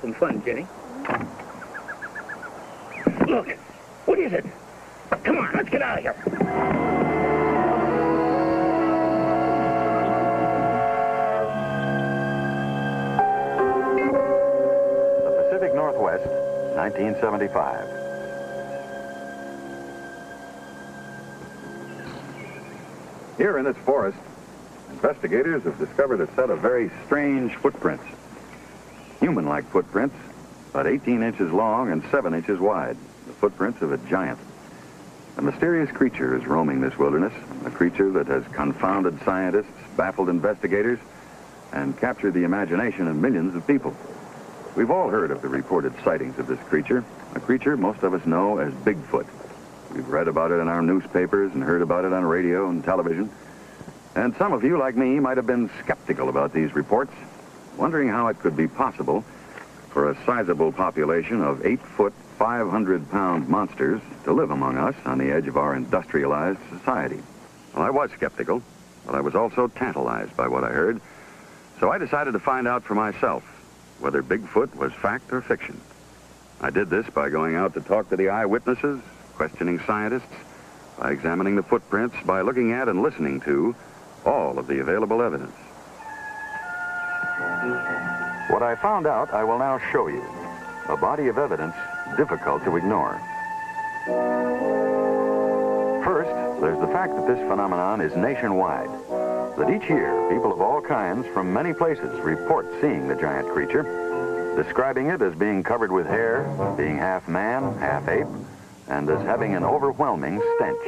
some fun, Jenny. Look, what is it? Come on, let's get out of here. The Pacific Northwest, 1975. Here in this forest, investigators have discovered a set of very strange footprints. Human-like footprints, about 18 inches long and 7 inches wide. The footprints of a giant. A mysterious creature is roaming this wilderness, a creature that has confounded scientists, baffled investigators, and captured the imagination of millions of people. We've all heard of the reported sightings of this creature, a creature most of us know as Bigfoot. We've read about it in our newspapers and heard about it on radio and television. And some of you, like me, might have been skeptical about these reports, wondering how it could be possible for a sizable population of 8-foot, 500-pound monsters to live among us on the edge of our industrialized society. Well, I was skeptical, but I was also tantalized by what I heard. So I decided to find out for myself whether Bigfoot was fact or fiction. I did this by going out to talk to the eyewitnesses, questioning scientists, by examining the footprints, by looking at and listening to all of the available evidence. What I found out, I will now show you. A body of evidence difficult to ignore. First, there's the fact that this phenomenon is nationwide. That each year, people of all kinds from many places report seeing the giant creature, describing it as being covered with hair, being half man, half ape, and as having an overwhelming stench.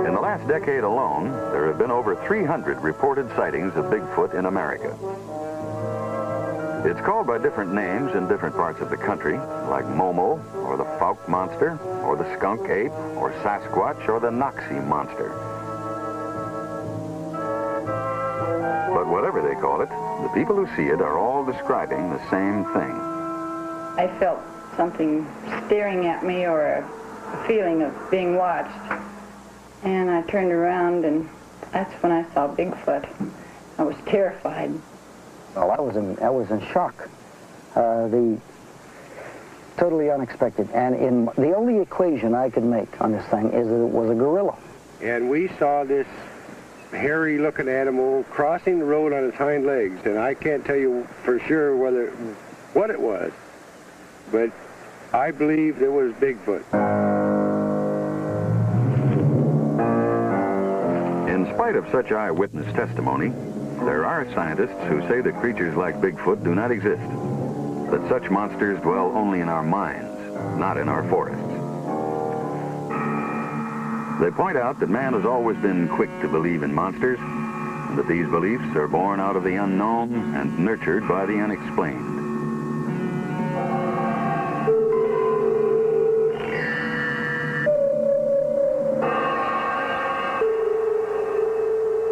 In the last decade alone, there have been over 300 reported sightings of Bigfoot in America. It's called by different names in different parts of the country, like Momo, or the Fouke monster, or the skunk ape, or Sasquatch, or the Noxie monster. But whatever they call it, the people who see it are all describing the same thing. I felt something staring at me, or a feeling of being watched. And I turned around, and that's when I saw Bigfoot. I was terrified. Well, I was in shock. The totally unexpected. And the only equation I could make on this thing is that it was a gorilla. And we saw this hairy-looking animal crossing the road on its hind legs, and I can't tell you for sure what it was, but I believe it was Bigfoot. In spite of such eyewitness testimony, there are scientists who say that creatures like Bigfoot do not exist, that such monsters dwell only in our minds, not in our forests. They point out that man has always been quick to believe in monsters, and that these beliefs are born out of the unknown and nurtured by the unexplained.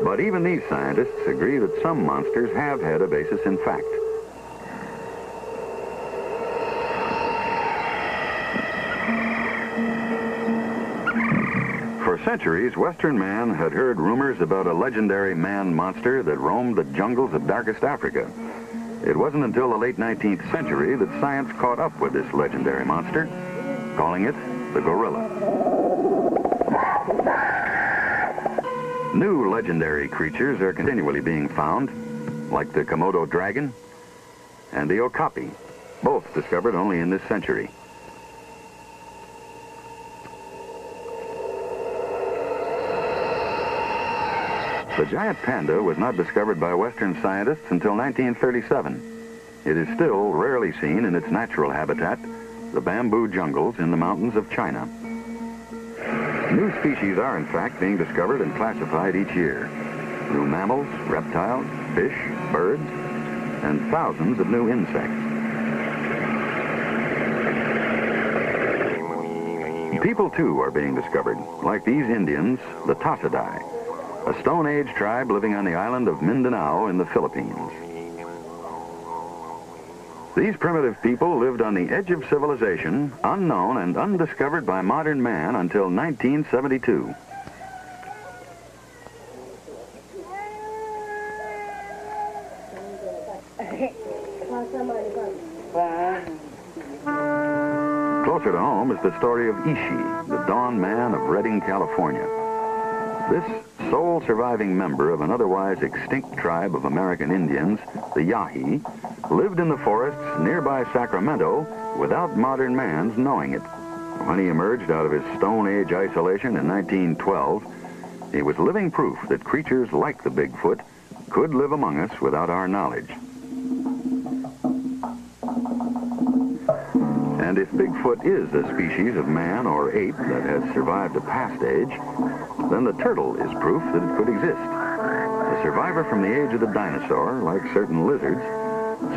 But even these scientists agree that some monsters have had a basis in fact. For centuries, Western man had heard rumors about a legendary man-monster that roamed the jungles of darkest Africa. It wasn't until the late 19th century that science caught up with this legendary monster, calling it the gorilla. New legendary creatures are continually being found, like the Komodo dragon and the okapi, both discovered only in this century. The giant panda was not discovered by Western scientists until 1937. It is still rarely seen in its natural habitat, the bamboo jungles in the mountains of China. New species are, in fact, being discovered and classified each year. New mammals, reptiles, fish, birds, and thousands of new insects. People, too, are being discovered, like these Indians, the Tasadai, a Stone Age tribe living on the island of Mindanao in the Philippines. These primitive people lived on the edge of civilization, unknown and undiscovered by modern man until 1972. Closer to home is the story of Ishi, the Dawn Man of Redding, California. This sole surviving member of an otherwise extinct tribe of American Indians, the Yahi, lived in the forests nearby Sacramento without modern man's knowing it. When he emerged out of his Stone Age isolation in 1912, he was living proof that creatures like the Bigfoot could live among us without our knowledge. And if Bigfoot is a species of man or ape that has survived a past age, then the turtle is proof that it could exist. A survivor from the age of the dinosaur, like certain lizards,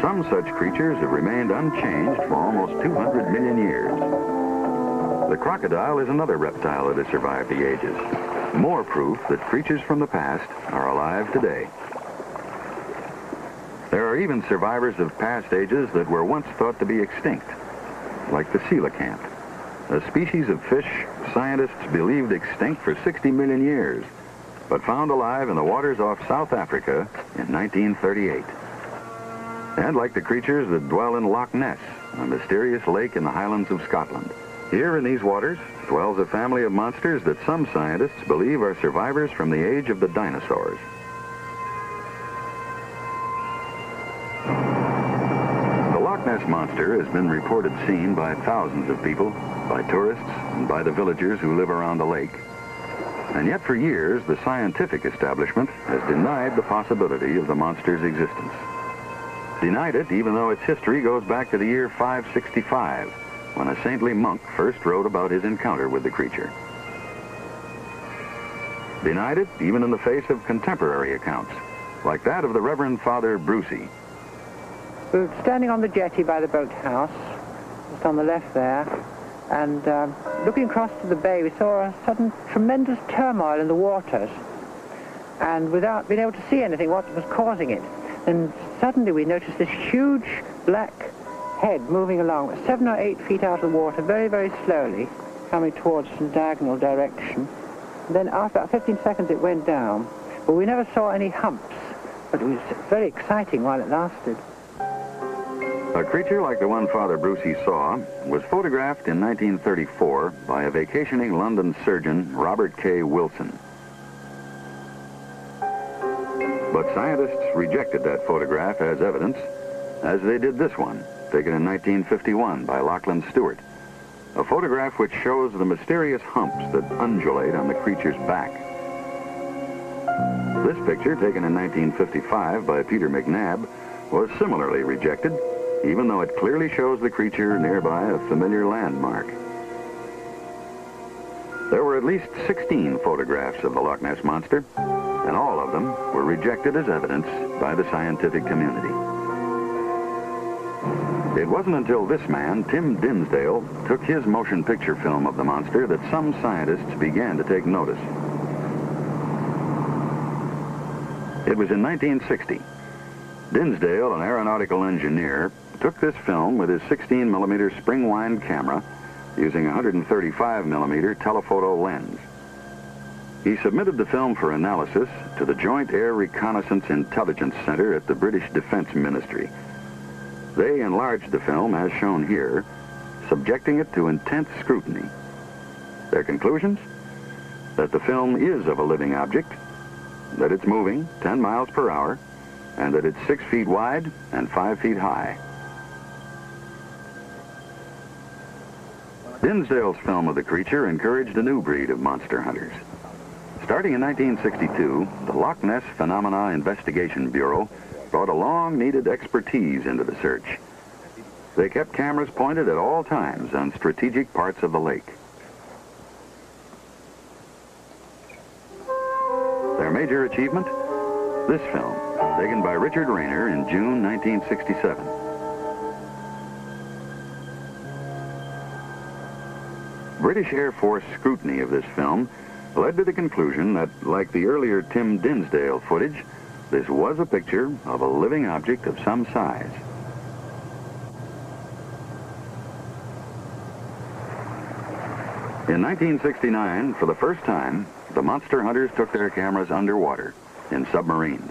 some such creatures have remained unchanged for almost 200 million years. The crocodile is another reptile that has survived the ages. More proof that creatures from the past are alive today. There are even survivors of past ages that were once thought to be extinct, like the coelacanth, a species of fish scientists believed extinct for 60 million years, but found alive in the waters off South Africa in 1938. And like the creatures that dwell in Loch Ness, a mysterious lake in the Highlands of Scotland. Here in these waters dwells a family of monsters that some scientists believe are survivors from the age of the dinosaurs. The Loch Ness Monster has been reported seen by thousands of people, by tourists, and by the villagers who live around the lake. And yet for years, the scientific establishment has denied the possibility of the monster's existence. Denied it even though its history goes back to the year 565, when a saintly monk first wrote about his encounter with the creature. Denied it even in the face of contemporary accounts, like that of the Reverend Father Brucey. We were standing on the jetty by the boathouse, just on the left there, and looking across to the bay, we saw a sudden tremendous turmoil in the waters, and without being able to see anything, what was causing it. And suddenly we noticed this huge black head moving along 7 or 8 feet out of the water, very, very slowly, coming towards us in diagonal direction. And then after about 15 seconds it went down, but we never saw any humps, but it was very exciting while it lasted. A creature like the one Father Brucey saw was photographed in 1934 by a vacationing London surgeon, Robert K. Wilson. But scientists rejected that photograph as evidence, as they did this one, taken in 1951 by Lachlan Stewart, a photograph which shows the mysterious humps that undulate on the creature's back. This picture, taken in 1955 by Peter McNabb, was similarly rejected, even though it clearly shows the creature nearby a familiar landmark. There were at least 16 photographs of the Loch Ness Monster, and all of them were rejected as evidence by the scientific community. It wasn't until this man, Tim Dinsdale, took his motion picture film of the monster that some scientists began to take notice. It was in 1960. Dinsdale, an aeronautical engineer, took this film with his 16mm spring-wind camera using a 135mm telephoto lens. He submitted the film for analysis to the Joint Air Reconnaissance Intelligence Center at the British Defense Ministry. They enlarged the film, as shown here, subjecting it to intense scrutiny. Their conclusions? That the film is of a living object, that it's moving 10 miles per hour, and that it's 6 feet wide and 5 feet high. Dinsdale's film of the creature encouraged a new breed of monster hunters. Starting in 1962, the Loch Ness Phenomena Investigation Bureau brought a long-needed expertise into the search. They kept cameras pointed at all times on strategic parts of the lake. Their major achievement? This film, taken by Richard Rayner in June 1967. British Air Force scrutiny of this film led to the conclusion that, like the earlier Tim Dinsdale footage, this was a picture of a living object of some size. In 1969, for the first time, the monster hunters took their cameras underwater, in submarines.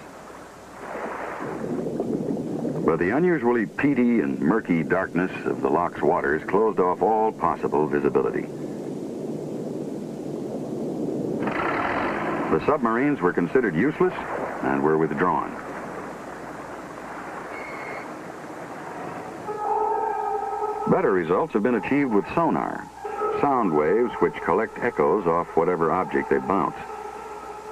But the unusually peaty and murky darkness of the loch's waters closed off all possible visibility. The submarines were considered useless and were withdrawn. Better results have been achieved with sonar, sound waves which collect echoes off whatever object they bounce.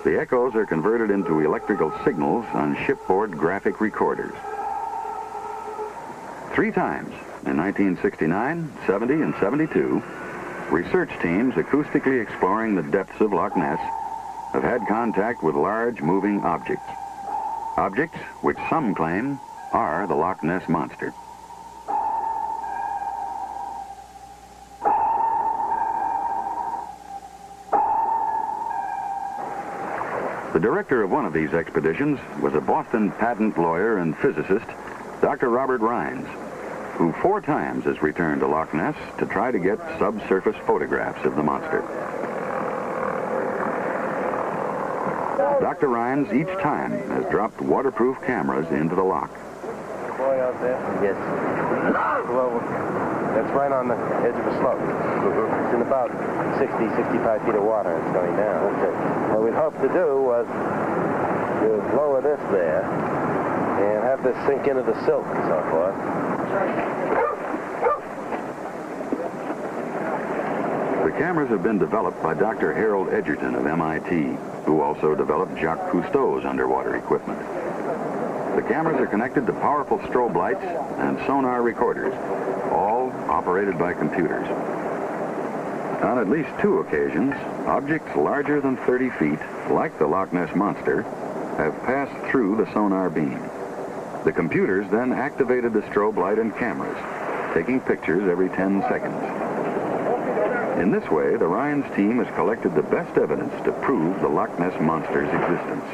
The echoes are converted into electrical signals on shipboard graphic recorders. 3 times, in 1969, 70, and 72, research teams acoustically exploring the depths of Loch Ness have had contact with large moving objects. Objects which some claim are the Loch Ness Monster. The director of one of these expeditions was a Boston patent lawyer and physicist, Dr. Robert Rines, who 4 times has returned to Loch Ness to try to get subsurface photographs of the monster. Dr. Rines each time has dropped waterproof cameras into the loch. The boy out there? Yes. Well, that's right on the edge of the slope. It's in about 60, 65 feet of water. It's going down. Okay. What we'd hoped to do was to lower this there and have this sink into the silt and so forth. The cameras have been developed by Dr. Harold Edgerton of MIT, who also developed Jacques Cousteau's underwater equipment. The cameras are connected to powerful strobe lights and sonar recorders, all operated by computers. On at least 2 occasions, objects larger than 30 feet, like the Loch Ness Monster, have passed through the sonar beam. The computers then activated the strobe light and cameras, taking pictures every 10 seconds. In this way, the Rines team has collected the best evidence to prove the Loch Ness Monster's existence.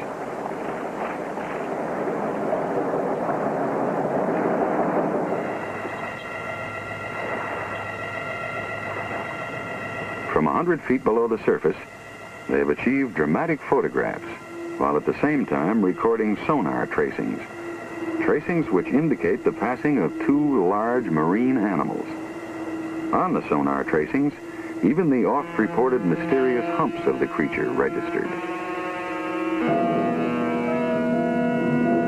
From 100 feet below the surface, they have achieved dramatic photographs, while at the same time recording sonar tracings. Tracings which indicate the passing of 2 large marine animals. On the sonar tracings, even the oft-reported mysterious humps of the creature registered.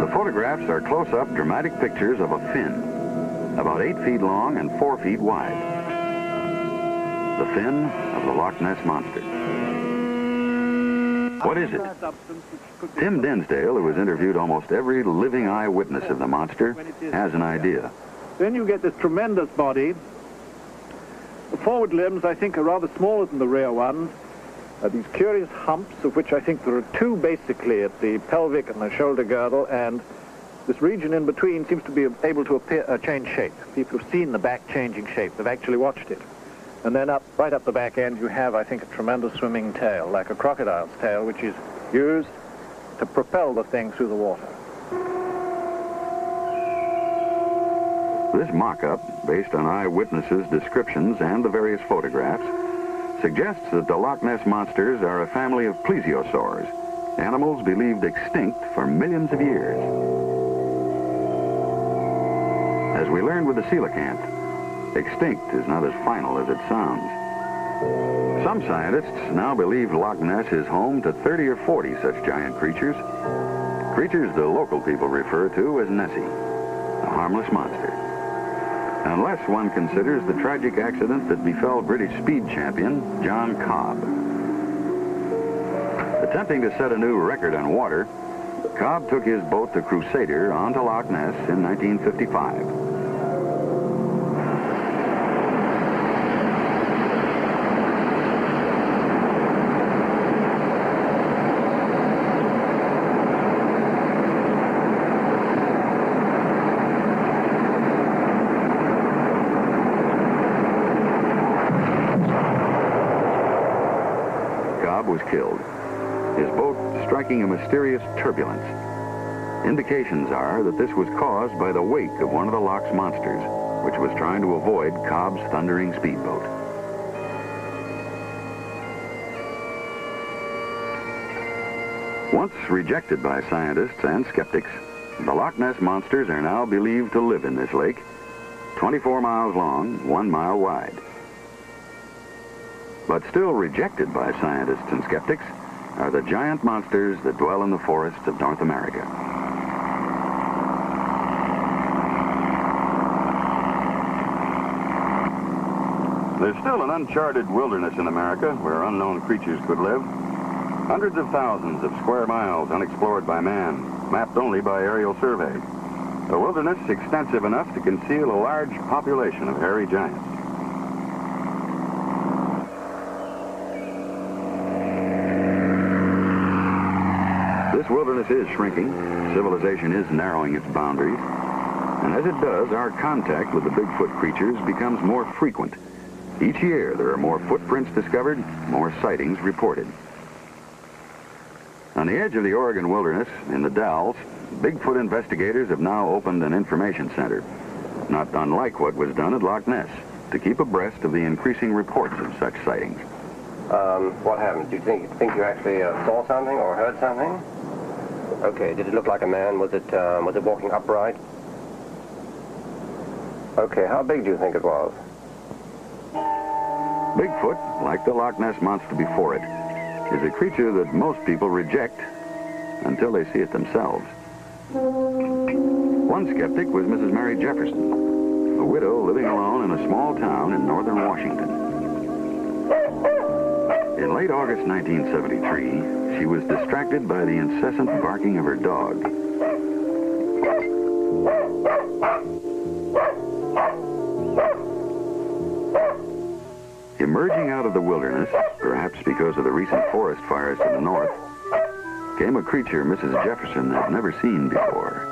The photographs are close-up dramatic pictures of a fin, about 8 feet long and 4 feet wide. The fin of the Loch Ness Monster. What is it? Tim Dinsdale, who has interviewed almost every living eyewitness of the monster, has an idea. Then you get this tremendous body. The forward limbs, I think, are rather smaller than the rear ones. These curious humps, of which I think there are 2 basically at the pelvic and the shoulder girdle, and this region in between seems to be able to change shape. People have seen the back changing shape. They've actually watched it. And then right up the back end, you have, I think, a tremendous swimming tail, like a crocodile's tail, which is used to propel the thing through the water. This mock-up, based on eyewitnesses' descriptions and the various photographs, suggests that the Loch Ness Monsters are a family of plesiosaurs, animals believed extinct for millions of years. As we learned with the coelacanth, extinct is not as final as it sounds. Some scientists now believe Loch Ness is home to 30 or 40 such giant creatures, creatures the local people refer to as Nessie, a harmless monster. Unless one considers the tragic accident that befell British speed champion John Cobb. Attempting to set a new record on water, Cobb took his boat, the Crusader, onto Loch Ness in 1955. Was killed, his boat striking a mysterious turbulence. Indications are that this was caused by the wake of one of the loch's monsters, which was trying to avoid Cobb's thundering speedboat. Once rejected by scientists and skeptics, The Loch Ness monsters are now believed to live in this lake, 24 miles long, 1 mile wide. But still rejected by scientists and skeptics are the giant monsters that dwell in the forests of North America. There's still an uncharted wilderness in America where unknown creatures could live. Hundreds of thousands of square miles unexplored by man, mapped only by aerial survey. A wilderness extensive enough to conceal a large population of hairy giants. This wilderness is shrinking. Civilization is narrowing its boundaries. And as it does, our contact with the Bigfoot creatures becomes more frequent. Each year, there are more footprints discovered, more sightings reported. On the edge of the Oregon wilderness, in the Dalles, Bigfoot investigators have now opened an information center, not unlike what was done at Loch Ness, to keep abreast of the increasing reports of such sightings. What happened? Do you think you actually saw something or heard something? Okay, did it look like a man? Was it walking upright? Okay, how big do you think it was? Bigfoot, like the Loch Ness monster before it, is a creature that most people reject until they see it themselves. One skeptic was Mrs. Mary Jefferson, a widow living alone in a small town in northern Washington. In late August 1973, she was distracted by the incessant barking of her dog. Emerging out of the wilderness, perhaps because of the recent forest fires to the north, came a creature Mrs. Jefferson had never seen before.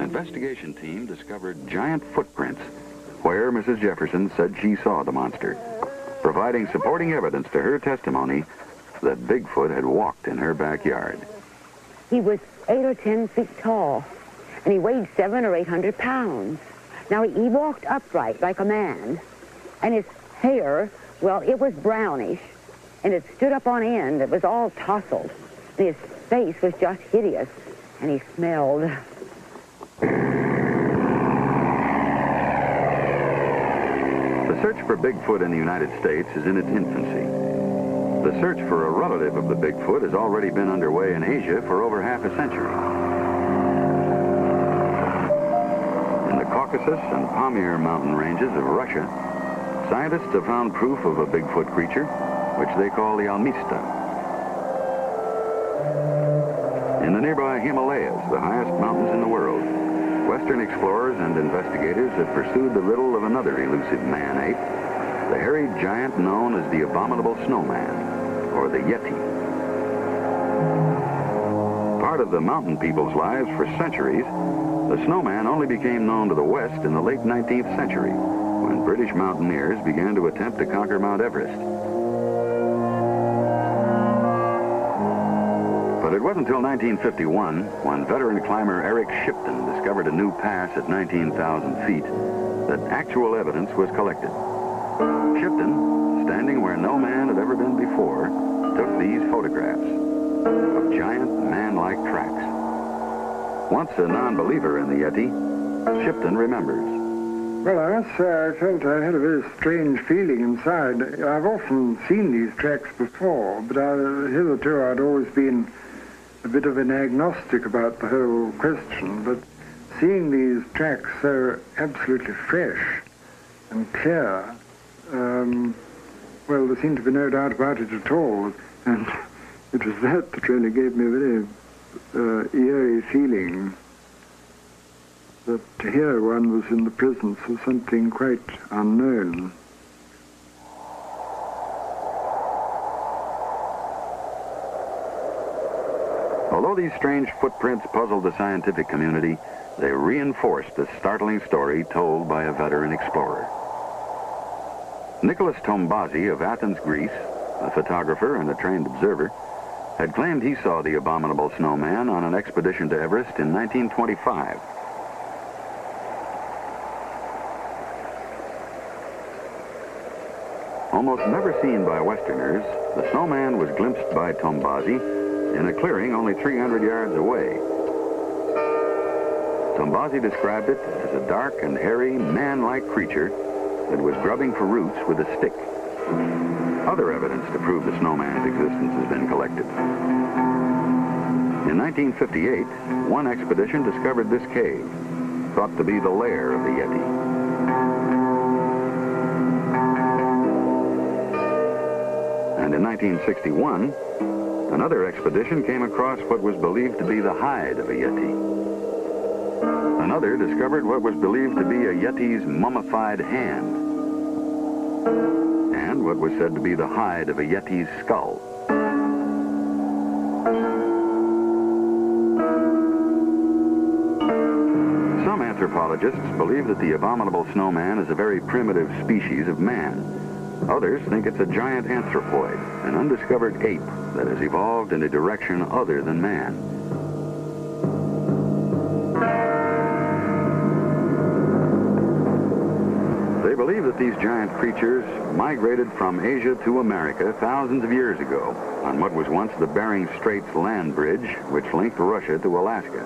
Investigation team discovered giant footprints where Mrs. Jefferson said she saw the monster, providing supporting evidence to her testimony that Bigfoot had walked in her backyard. He was 8 or 10 feet tall, and he weighed 700 or 800 pounds. Now, he walked upright like a man, and his hair, well, it was brownish, and it stood up on end. It was all tousled, and his face was just hideous, and he smelled. The search for Bigfoot in the United States is in its infancy. The search for a relative of the Bigfoot has already been underway in Asia for over half a century. In the Caucasus and Pamir mountain ranges of Russia, scientists have found proof of a Bigfoot creature, which they call the Almista. In the nearby Himalayas, the highest mountains in the world, Western explorers and investigators have pursued the riddle of another elusive man-ape, the hairy giant known as the abominable snowman, or the Yeti. Part of the mountain people's lives for centuries, the snowman only became known to the West in the late 19th century, when British mountaineers began to attempt to conquer Mount Everest. But it wasn't until 1951, when veteran climber Eric Shipton discovered a new pass at 19,000 feet, that actual evidence was collected. Shipton, standing where no man had ever been before, took these photographs of giant man-like tracks. Once a non-believer in the Yeti, Shipton remembers. Well, I must say I felt I had a very strange feeling inside. I've often seen these tracks before, but hitherto I'd always been a bit of an agnostic about the whole question, but seeing these tracks so absolutely fresh and clear, well, there seemed to be no doubt about it at all, and it was that really gave me a very eerie feeling that here one was in the presence of something quite unknown. Although these strange footprints puzzled the scientific community, they reinforced the startling story told by a veteran explorer. Nicholas Tombazi of Athens, Greece, a photographer and a trained observer, had claimed he saw the abominable snowman on an expedition to Everest in 1925. Almost never seen by Westerners, the snowman was glimpsed by Tombazi in a clearing only 300 yards away. Tombazi described it as a dark and hairy, man-like creature that was grubbing for roots with a stick. Other evidence to prove the snowman's existence has been collected. In 1958, one expedition discovered this cave, thought to be the lair of the Yeti. And in 1961, another expedition came across what was believed to be the hide of a Yeti. Another discovered what was believed to be a Yeti's mummified hand, and what was said to be the hide of a Yeti's skull. Some anthropologists believe that the abominable snowman is a very primitive species of man. Others think it's a giant anthropoid, an undiscovered ape that has evolved in a direction other than man. They believe that these giant creatures migrated from Asia to America thousands of years ago on what was once the Bering Straits land bridge, which linked Russia to Alaska.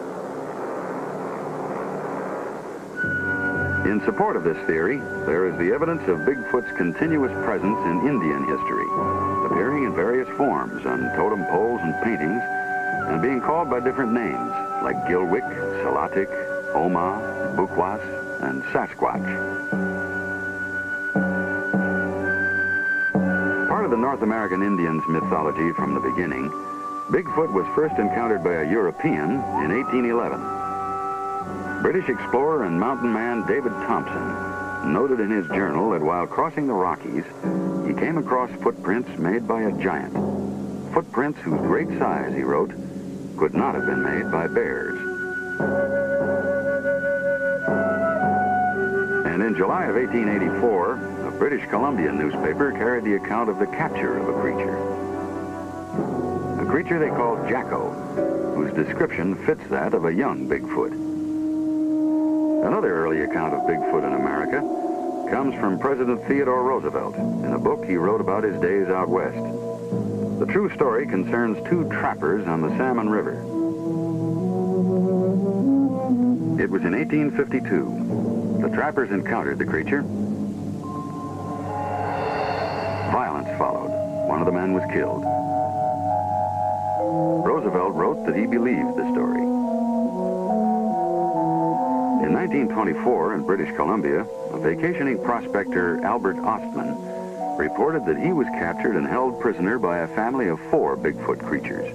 In support of this theory, there is the evidence of Bigfoot's continuous presence in Indian history, appearing in various forms on totem poles and paintings, and being called by different names, like Gilwick, Salatik, Oma, Bukwas, and Sasquatch. Part of the North American Indians' mythology from the beginning, Bigfoot was first encountered by a European in 1811. British explorer and mountain man David Thompson noted in his journal that while crossing the Rockies, he came across footprints made by a giant. Footprints whose great size, he wrote, could not have been made by bears. And in July of 1884, a British Columbia newspaper carried the account of the capture of a creature. A creature they called Jacko, whose description fits that of a young Bigfoot. Another early account of Bigfoot in America comes from President Theodore Roosevelt in a book he wrote about his days out west. The true story concerns two trappers on the Salmon River. It was in 1852. The trappers encountered the creature. Violence followed. One of the men was killed. Roosevelt wrote that he believed the story. In 1924, in British Columbia, a vacationing prospector, Albert Ostman, reported that he was captured and held prisoner by a family of 4 Bigfoot creatures.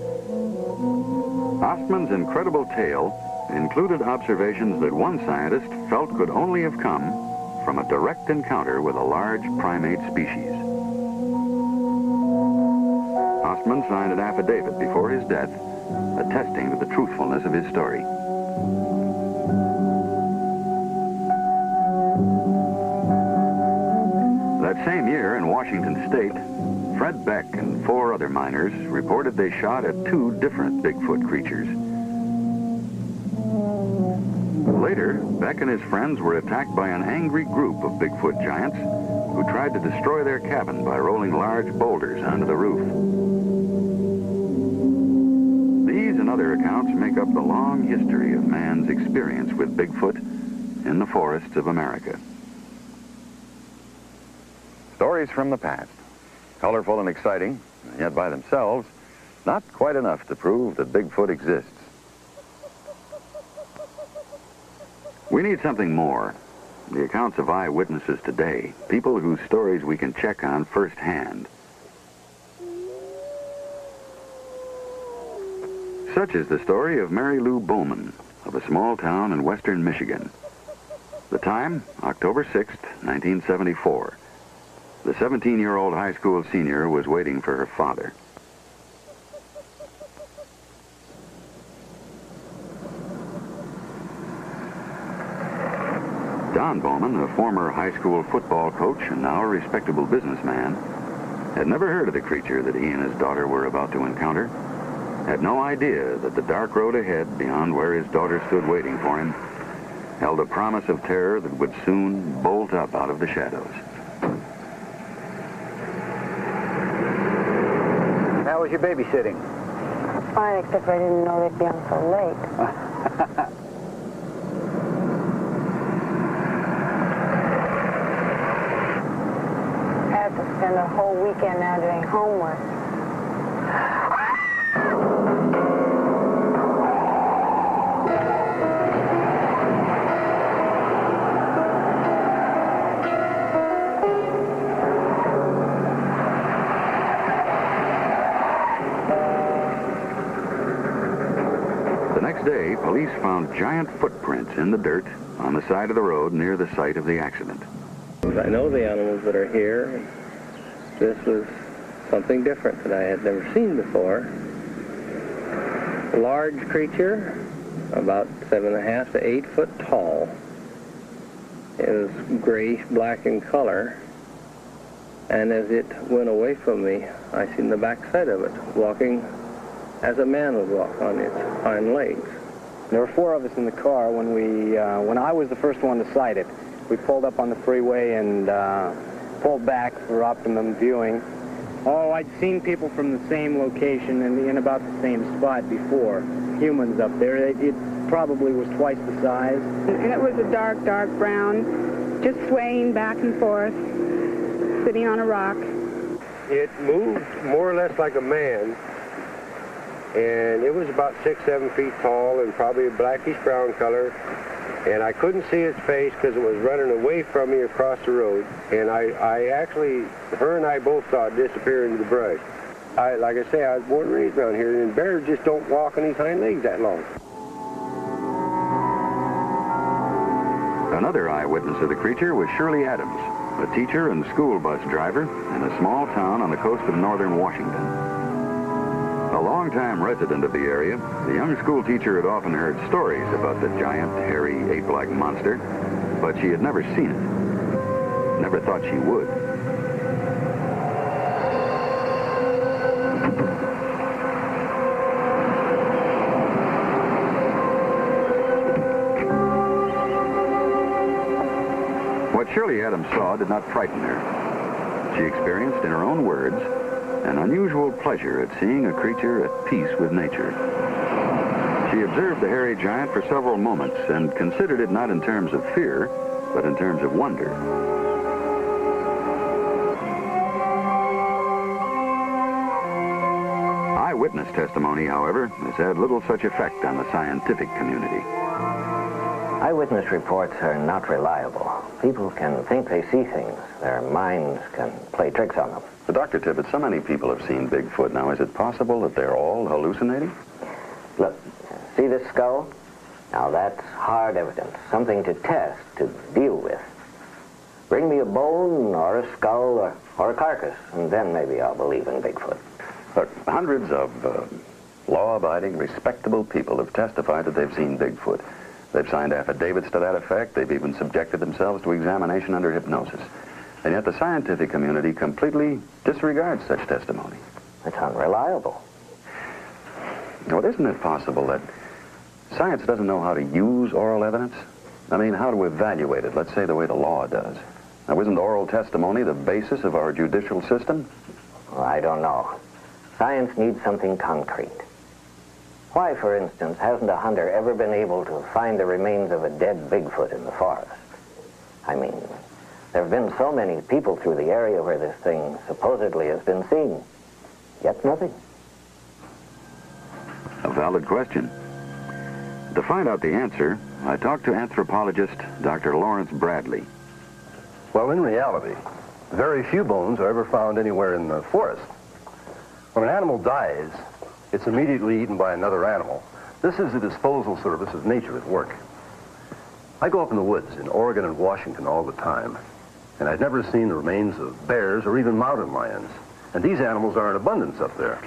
Ostman's incredible tale included observations that one scientist felt could only have come from a direct encounter with a large primate species. Ostman signed an affidavit before his death, attesting to the truthfulness of his story. That same year in Washington State, Fred Beck and 4 other miners reported they shot at 2 different Bigfoot creatures. Later, Beck and his friends were attacked by an angry group of Bigfoot giants who tried to destroy their cabin by rolling large boulders onto the roof. These and other accounts make up the long history of man's experience with Bigfoot in the forests of America. Stories from the past, colorful and exciting, and yet by themselves, not quite enough to prove that Bigfoot exists. We need something more. The accounts of eyewitnesses today, people whose stories we can check on firsthand. Such is the story of Mary Lou Bowman of a small town in western Michigan. The time, October 6th, 1974. The 17-year-old high school senior was waiting for her father. Don Bowman, a former high school football coach and now a respectable businessman, had never heard of the creature that he and his daughter were about to encounter, had no idea that the dark road ahead, beyond where his daughter stood waiting for him, held a promise of terror that would soon bolt up out of the shadows. How was your babysitting? Fine, except I didn't know they'd be on so late. I have to spend a whole weekend now doing homework. The next day, police found giant footprints in the dirt on the side of the road near the site of the accident. I know the animals that are here. This was something different that I had never seen before. A large creature, about 7.5 to 8 foot tall. It was grayish-black in color. And as it went away from me, I seen the backside of it, walking as a man would walk on its hind legs. There were 4 of us in the car when I was the first one to sight it. We pulled up on the freeway and pulled back for optimum viewing. Oh, I'd seen people from the same location and in about the same spot before. Humans up there. It probably was twice the size. And it was a dark, dark brown, just swaying back and forth, sitting on a rock. It moved more or less like a man, and it was about 6-7 feet tall and probably a blackish-brown color. And I couldn't see its face because it was running away from me across the road. And I actually, her and I both saw it disappear into the brush. Like I say, I was born and raised around here, and bears just don't walk on these hind legs that long. Another eyewitness of the creature was Shirley Adams, a teacher and school bus driver in a small town on the coast of northern Washington. A longtime resident of the area, the young school teacher had often heard stories about the giant, hairy, ape-like monster, but she had never seen it. Never thought she would. What Shirley Adams saw did not frighten her. She experienced, in her own words, an unusual pleasure at seeing a creature at peace with nature. She observed the hairy giant for several moments and considered it not in terms of fear, but in terms of wonder. Eyewitness testimony, however, has had little such effect on the scientific community. Eyewitness reports are not reliable. People can think they see things. Their minds can play tricks on them. But Dr. Tibbet, so many people have seen Bigfoot. Now, is it possible that they're all hallucinating? Look, see this skull? Now, that's hard evidence, something to test, to deal with. Bring me a bone or a skull or a carcass, and then maybe I'll believe in Bigfoot. Look, hundreds of law-abiding, respectable people have testified that they've seen Bigfoot. They've signed affidavits to that effect. They've even subjected themselves to examination under hypnosis. And yet the scientific community completely disregards such testimony. It's unreliable. Well, isn't it possible that science doesn't know how to use oral evidence? I mean, how to evaluate it, let's say the way the law does. Now, isn't oral testimony the basis of our judicial system? Well, I don't know. Science needs something concrete. Why, for instance, hasn't a hunter ever been able to find the remains of a dead Bigfoot in the forest? I mean, there have been so many people through the area where this thing supposedly has been seen, yet nothing. A valid question. To find out the answer, I talked to anthropologist Dr. Lawrence Bradley. Well, in reality, very few bones are ever found anywhere in the forest. When an animal dies, it's immediately eaten by another animal. This is the disposal service of nature at work. I go up in the woods in Oregon and Washington all the time, and I've never seen the remains of bears or even mountain lions. And these animals are in abundance up there.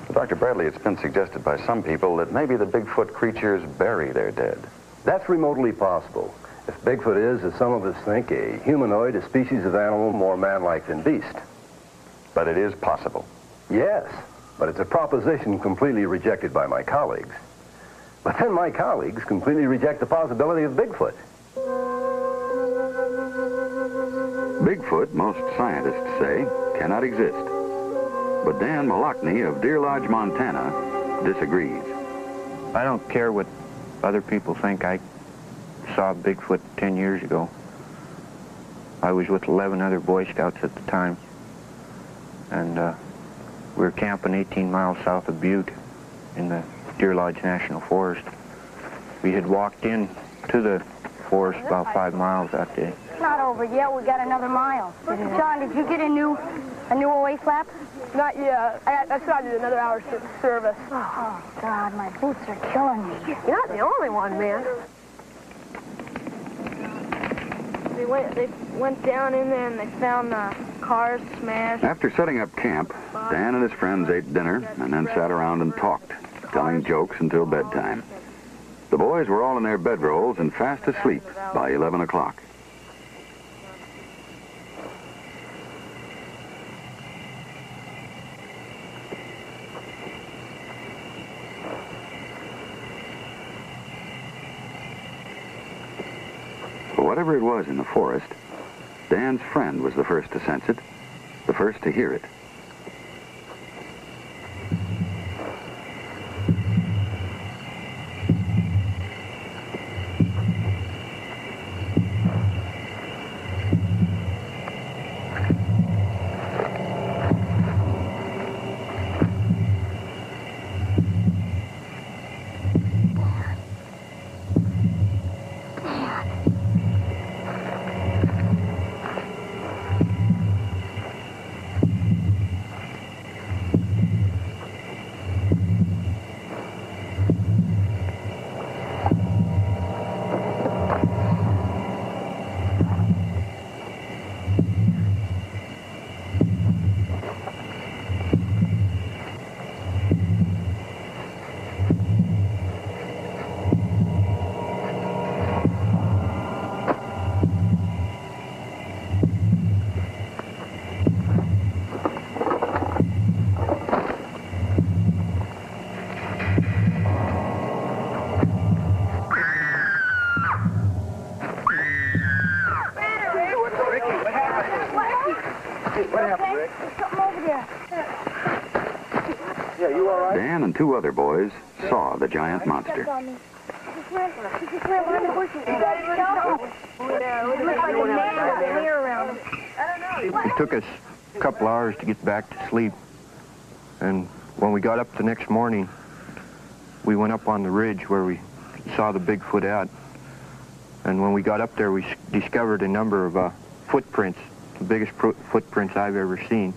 Well, Dr. Bradley, it's been suggested by some people that maybe the Bigfoot creatures bury their dead. That's remotely possible. If Bigfoot is, as some of us think, a humanoid, a species of animal more man-like than beast. But it is possible. Yes, but it's a proposition completely rejected by my colleagues. But then my colleagues completely reject the possibility of Bigfoot. Bigfoot, most scientists say, cannot exist. But Dan Malachny of Deer Lodge, Montana, disagrees. I don't care what other people think. I saw Bigfoot 10 years ago. I was with 11 other Boy Scouts at the time. And we were camping 18 miles south of Butte in the Deer Lodge National Forest. We had walked in to the forest about 5 miles that day. It's not over yet. We got another mile. John, did you get a new OA flap? Not yet. I started another hour's service. Oh, God, my boots are killing me. You're not the only one, man. They went down in there and they found the cars smashed. After setting up camp, Dan and his friends ate dinner and then sat around and talked, telling jokes until bedtime. The boys were all in their bedrolls and fast asleep by 11 o'clock. Whatever it was in the forest, Dan's friend was the first to sense it, the first to hear it. Dan and two other boys saw the giant monster. It took us a couple hours to get back to sleep. And when we got up the next morning, we went up on the ridge where we saw the Bigfoot at. And when we got up there, we discovered a number of footprints, the biggest footprints I've ever seen.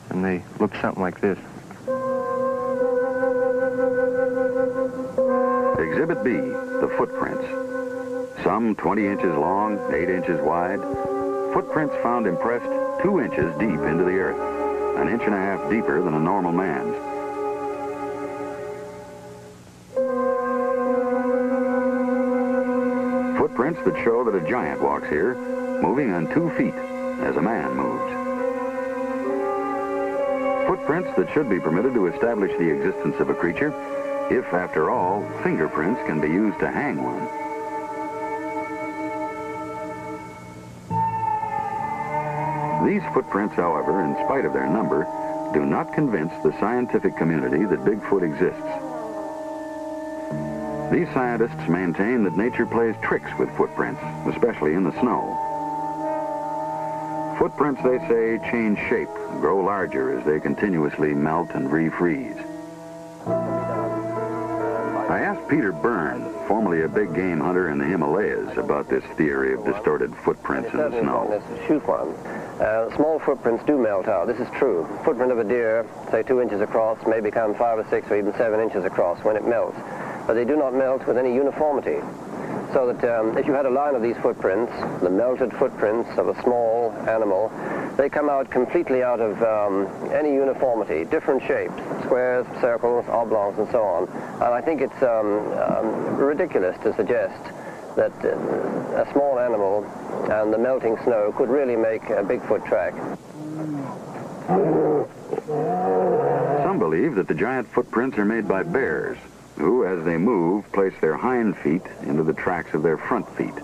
And they looked something like this. Exhibit B, the footprints. Some 20 inches long, 8 inches wide. Footprints found impressed 2 inches deep into the earth, an inch and a half deeper than a normal man's. Footprints that show that a giant walks here, moving on 2 feet as a man moves. Footprints that should be permitted to establish the existence of a creature, if, after all, fingerprints can be used to hang one. These footprints, however, in spite of their number, do not convince the scientific community that Bigfoot exists. These scientists maintain that nature plays tricks with footprints, especially in the snow. Footprints, they say, change shape and grow larger as they continuously melt and refreeze. I asked Peter Byrne, formerly a big game hunter in the Himalayas, about this theory of distorted footprints in the snow. Shoot one. Small footprints do melt out. This is true. Footprint of a deer, say 2 inches across, may become 5 or 6 or even 7 inches across when it melts. But they do not melt with any uniformity. So that if you had a line of these footprints, the melted footprints of a small animal, they come out completely out of any uniformity, different shapes, squares, circles, oblongs, and so on. And I think it's ridiculous to suggest that a small animal and the melting snow could really make a Bigfoot track. Some believe that the giant footprints are made by bears, who, as they move, place their hind feet into the tracks of their front feet.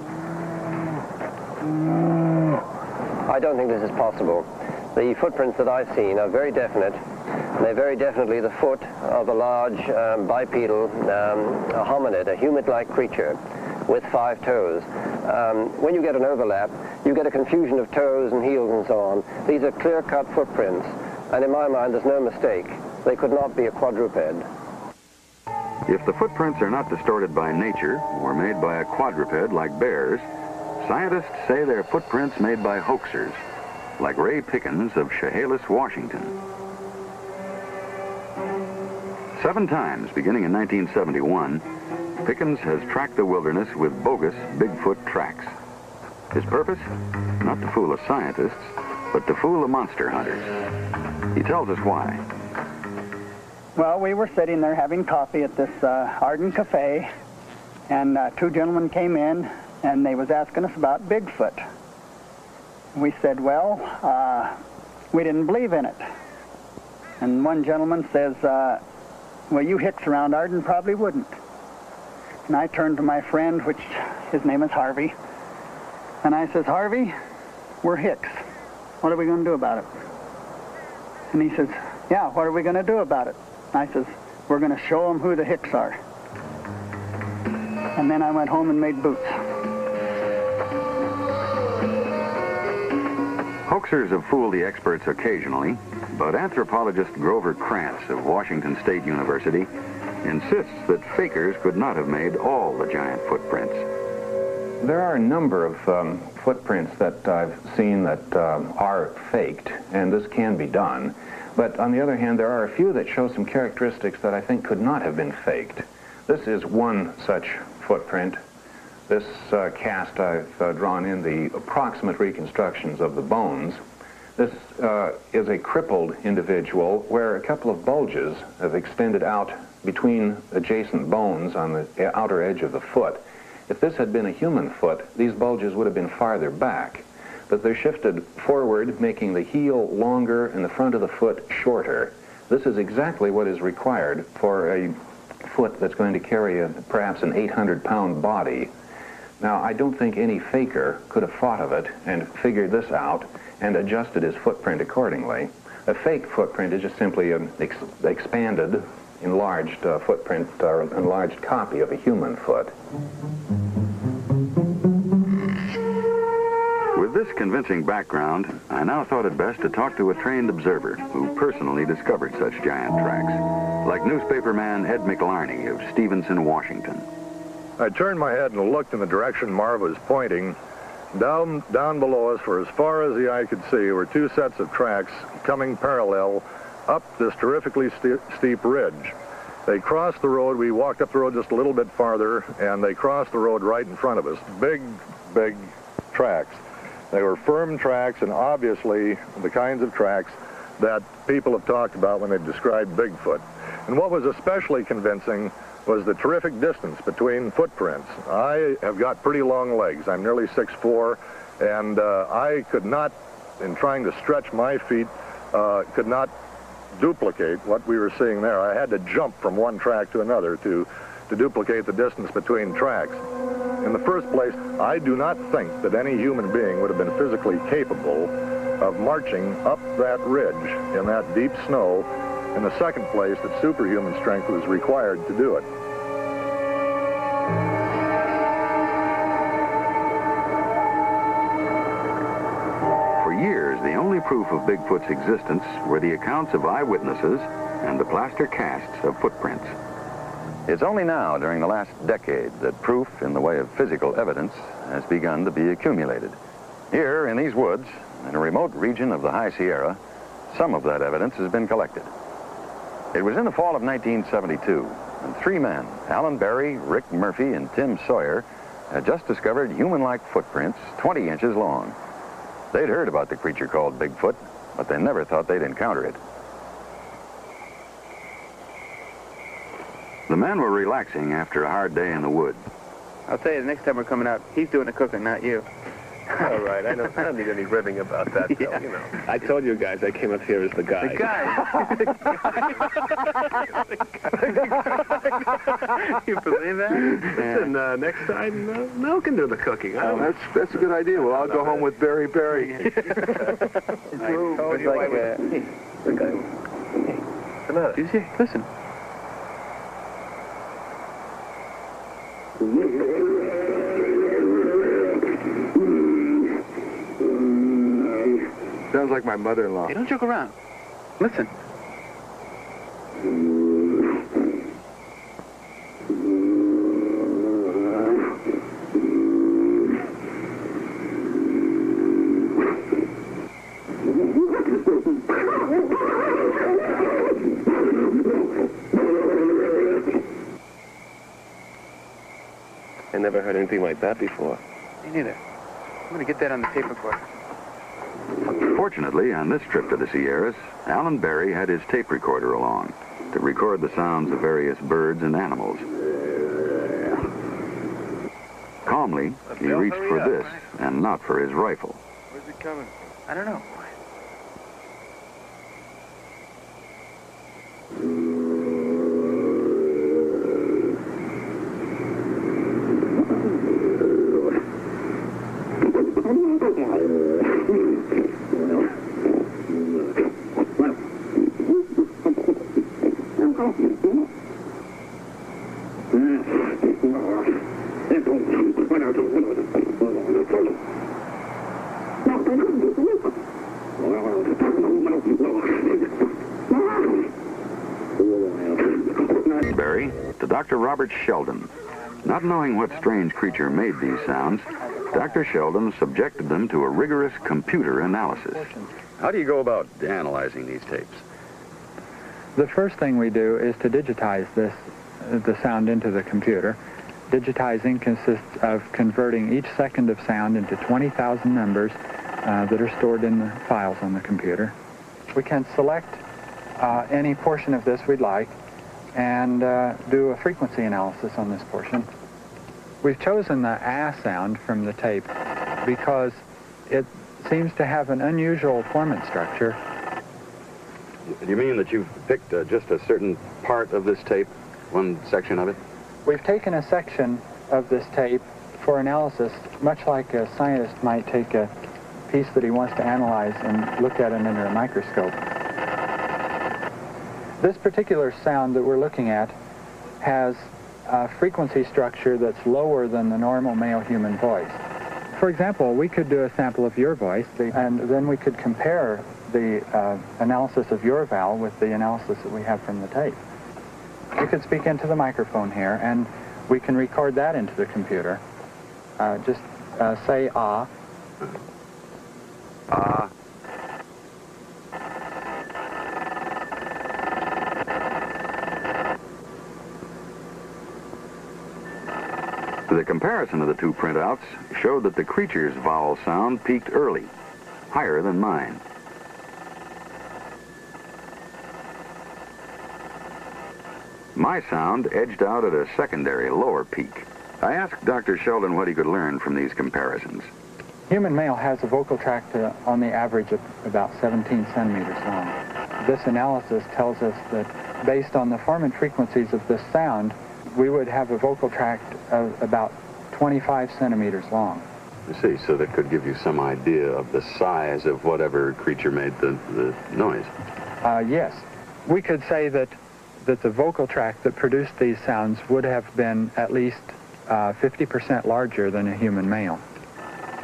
I don't think this is possible. The footprints that I've seen are very definite. They're very definitely the foot of a large bipedal hominid, a humid-like creature with 5 toes. When you get an overlap, you get a confusion of toes and heels and so on. These are clear-cut footprints, and in my mind, there's no mistake. They could not be a quadruped. If the footprints are not distorted by nature or made by a quadruped like bears, scientists say they're footprints made by hoaxers, like Ray Pickens of Chehalis, Washington. 7 times, beginning in 1971, Pickens has tracked the wilderness with bogus Bigfoot tracks. His purpose? Not to fool the scientists, but to fool the monster hunters. He tells us why. Well, we were sitting there having coffee at this Arden Cafe, and 2 gentlemen came in, and they was asking us about Bigfoot. We said, well, we didn't believe in it. And one gentleman says, well, you hicks around Arden probably wouldn't. And I turned to my friend, which his name is Harvey, and I says, Harvey, we're hicks. What are we going to do about it? And he says, yeah, what are we going to do about it? I says, we're going to show them who the hicks are. And then I went home and made boots. Hoaxers have fooled the experts occasionally, but anthropologist Grover Krantz of Washington State University insists that fakers could not have made all the giant footprints. There are a number of footprints that I've seen that are faked, and this can be done. But on the other hand, there are a few that show some characteristics that I think could not have been faked. This is one such footprint. This cast, I've drawn in the approximate reconstructions of the bones. This is a crippled individual where a couple of bulges have extended out between adjacent bones on the outer edge of the foot. If this had been a human foot, these bulges would have been farther back, but they're shifted forward, making the heel longer and the front of the foot shorter. This is exactly what is required for a foot that's going to carry perhaps an 800-pound body. Now, I don't think any faker could have thought of it and figured this out and adjusted his footprint accordingly. A fake footprint is just simply an expanded, enlarged footprint or enlarged copy of a human foot. With this convincing background, I now thought it best to talk to a trained observer who personally discovered such giant tracks, like newspaperman Ed McLarney of Stevenson, Washington. I turned my head and looked in the direction Marv was pointing. Down below us, for as far as the eye could see, were 2 sets of tracks coming parallel up this terrifically steep ridge. They crossed the road. We walked up the road just a little bit farther, and they crossed the road right in front of us. Big, big tracks. They were firm tracks, and obviously the kinds of tracks that people have talked about when they describe Bigfoot. And what was especially convincing was the terrific distance between footprints. I have got pretty long legs. I'm nearly 6'4", and I could not, in trying to stretch my feet, could not duplicate what we were seeing there. I had to jump from one track to another to duplicate the distance between tracks. In the first place, I do not think that any human being would have been physically capable of marching up that ridge in that deep snow. In the second place, that superhuman strength was required to do it. For years, the only proof of Bigfoot's existence were the accounts of eyewitnesses and the plaster casts of footprints. It's only now, during the last decade, that proof in the way of physical evidence has begun to be accumulated. Here, in these woods, in a remote region of the High Sierra, some of that evidence has been collected. It was in the fall of 1972, and 3 men, Alan Berry, Rick Murphy, and Tim Sawyer, had just discovered human-like footprints 20 inches long. They'd heard about the creature called Bigfoot, but they never thought they'd encounter it. The men were relaxing after a hard day in the woods. I'll tell you, the next time we're coming out, he's doing the cooking, not you. All right, I don't need any ribbing about that, Bill, you know. I told you guys I came up here as the guy. The guy. You believe that? Listen, next time, Mel can do the cooking. That's a good idea. Well, I'll go home with Berry Berry. It's like, hey, come on. You see, listen. Sounds like my mother-in-law. Hey, don't joke around. Listen. I never heard anything like that before. Me neither. I'm going to get that on the tape recorder. Fortunately, on this trip to the Sierras, Alan Berry had his tape recorder along to record the sounds of various birds and animals. Calmly, he reached for this and not for his rifle. Where's it coming? I don't know. Berry to Dr. Robert Sheldon. Not knowing what strange creature made these sounds, Dr. Sheldon subjected them to a rigorous computer analysis. How do you go about analyzing these tapes? The first thing we do is to digitize the sound into the computer. Digitizing consists of converting each second of sound into 20,000 numbers that are stored in the files on the computer. We can select any portion of this we'd like and do a frequency analysis on this portion. We've chosen the sound from the tape because it seems to have an unusual formant structure. Do you mean that you've picked just a certain part of this tape, one section of it? We've taken a section of this tape for analysis, much like a scientist might take a piece that he wants to analyze and look at it under a microscope. This particular sound that we're looking at has a frequency structure that's lower than the normal male human voice. For example, we could do a sample of your voice, and then we could compare the analysis of your vowel with the analysis that we have from the tape. You could speak into the microphone here, and we can record that into the computer. Just say ah. Ah. The comparison of the two printouts showed that the creature's vowel sound peaked early, higher than mine. My sound edged out at a secondary, lower peak. I asked Dr. Sheldon what he could learn from these comparisons. Human male has a vocal tract on the average of about 17 centimeters long. This analysis tells us that based on the formant frequencies of this sound, we would have a vocal tract of about 25 centimeters long. I see, so that could give you some idea of the size of whatever creature made the noise. Yes. We could say that the vocal tract that produced these sounds would have been at least 50% larger than a human male.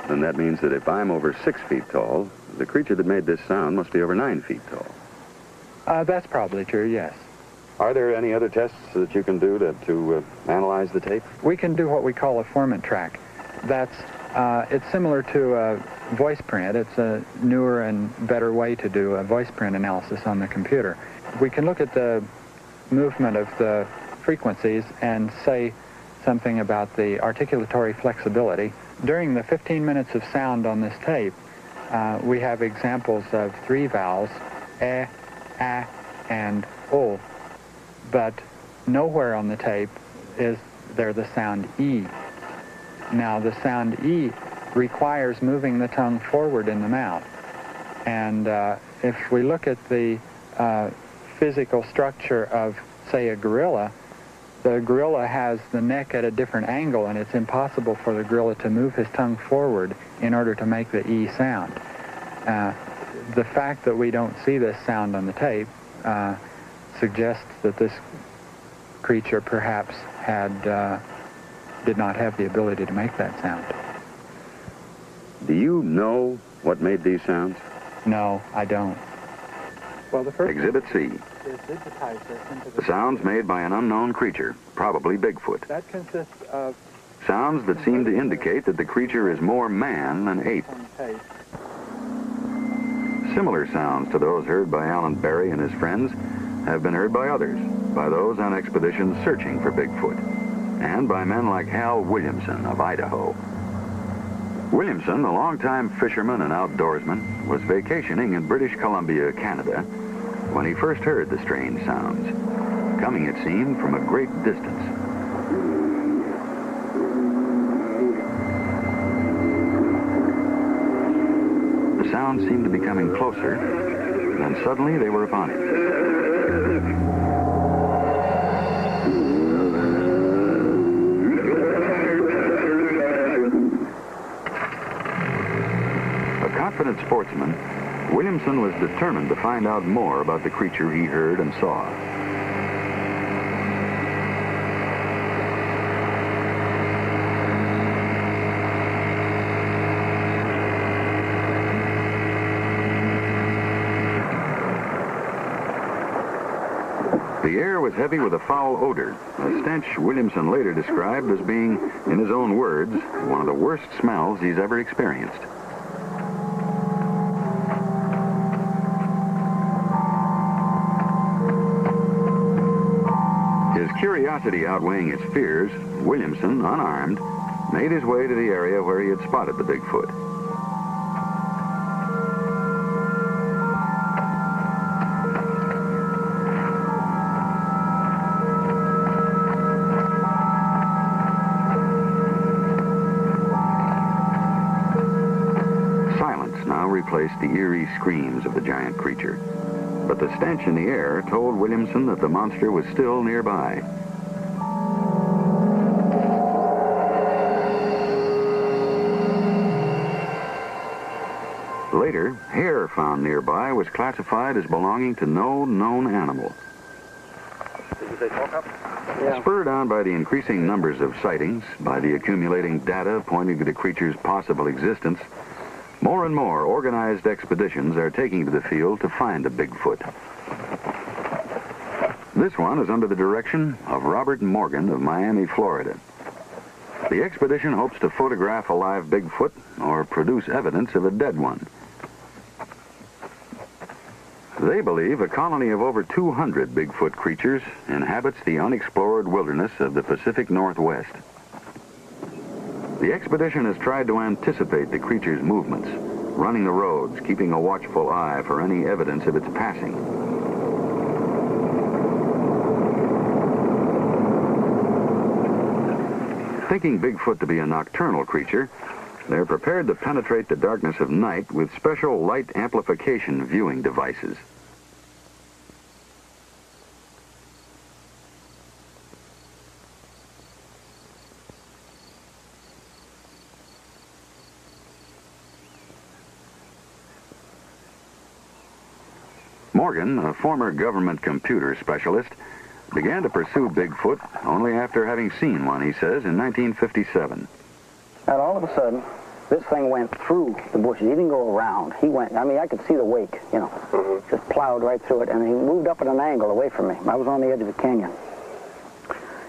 Then that means that if I'm over 6 feet tall, the creature that made this sound must be over 9 feet tall. That's probably true, yes. Are there any other tests that you can do to analyze the tape? We can do what we call a formant track. It's similar to a voice print. It's a newer and better way to do a voice print analysis on the computer. We can look at the movement of the frequencies and say something about the articulatory flexibility. During the 15 minutes of sound on this tape, we have examples of 3 vowels, a, and o, but nowhere on the tape is there the sound e. Now, the sound e requires moving the tongue forward in the mouth. And if we look at the physical structure of, say, a gorilla, the gorilla has the neck at a different angle, and it's impossible for the gorilla to move his tongue forward in order to make the E sound. The fact that we don't see this sound on the tape suggests that this creature perhaps did not have the ability to make that sound. Do you know what made these sounds? No, I don't. Well, the first Exhibit C. is digitize this into The sounds made by an unknown creature, probably Bigfoot. That consists of Sounds that seem to indicate that the creature is more man than ape. Similar sounds to those heard by Alan Berry and his friends have been heard by others, by those on expeditions searching for Bigfoot, and by men like Hal Williamson of Idaho. Williamson, a longtime fisherman and outdoorsman, was vacationing in British Columbia, Canada, when he first heard the strange sounds, coming, it seemed, from a great distance. The sounds seemed to be coming closer, then suddenly they were upon him. Confident sportsman, Williamson was determined to find out more about the creature he heard and saw. The air was heavy with a foul odor, a stench Williamson later described as being, in his own words, one of the worst smells he's ever experienced. Curiosity outweighing his fears, Williamson, unarmed, made his way to the area where he had spotted the Bigfoot. Silence now replaced the eerie screams of the giant creature. But the stench in the air told Williamson that the monster was still nearby. Later, hair found nearby was classified as belonging to no known animal. Did they talk up? Yeah. Spurred on by the increasing numbers of sightings, by the accumulating data pointing to the creature's possible existence, more and more organized expeditions are taking to the field to find a Bigfoot. This one is under the direction of Robert Morgan of Miami, Florida. The expedition hopes to photograph a live Bigfoot or produce evidence of a dead one. They believe a colony of over 200 Bigfoot creatures inhabits the unexplored wilderness of the Pacific Northwest. The expedition has tried to anticipate the creature's movements, running the roads, keeping a watchful eye for any evidence of its passing. Thinking Bigfoot to be a nocturnal creature, they're prepared to penetrate the darkness of night with special light amplification viewing devices. Morgan, a former government computer specialist, began to pursue Bigfoot only after having seen one, he says, in 1957. And all of a sudden, this thing went through the bushes. He didn't go around. He went, I mean, I could see the wake, you know, just plowed right through it, and he moved up at an angle away from me. I was on the edge of the canyon.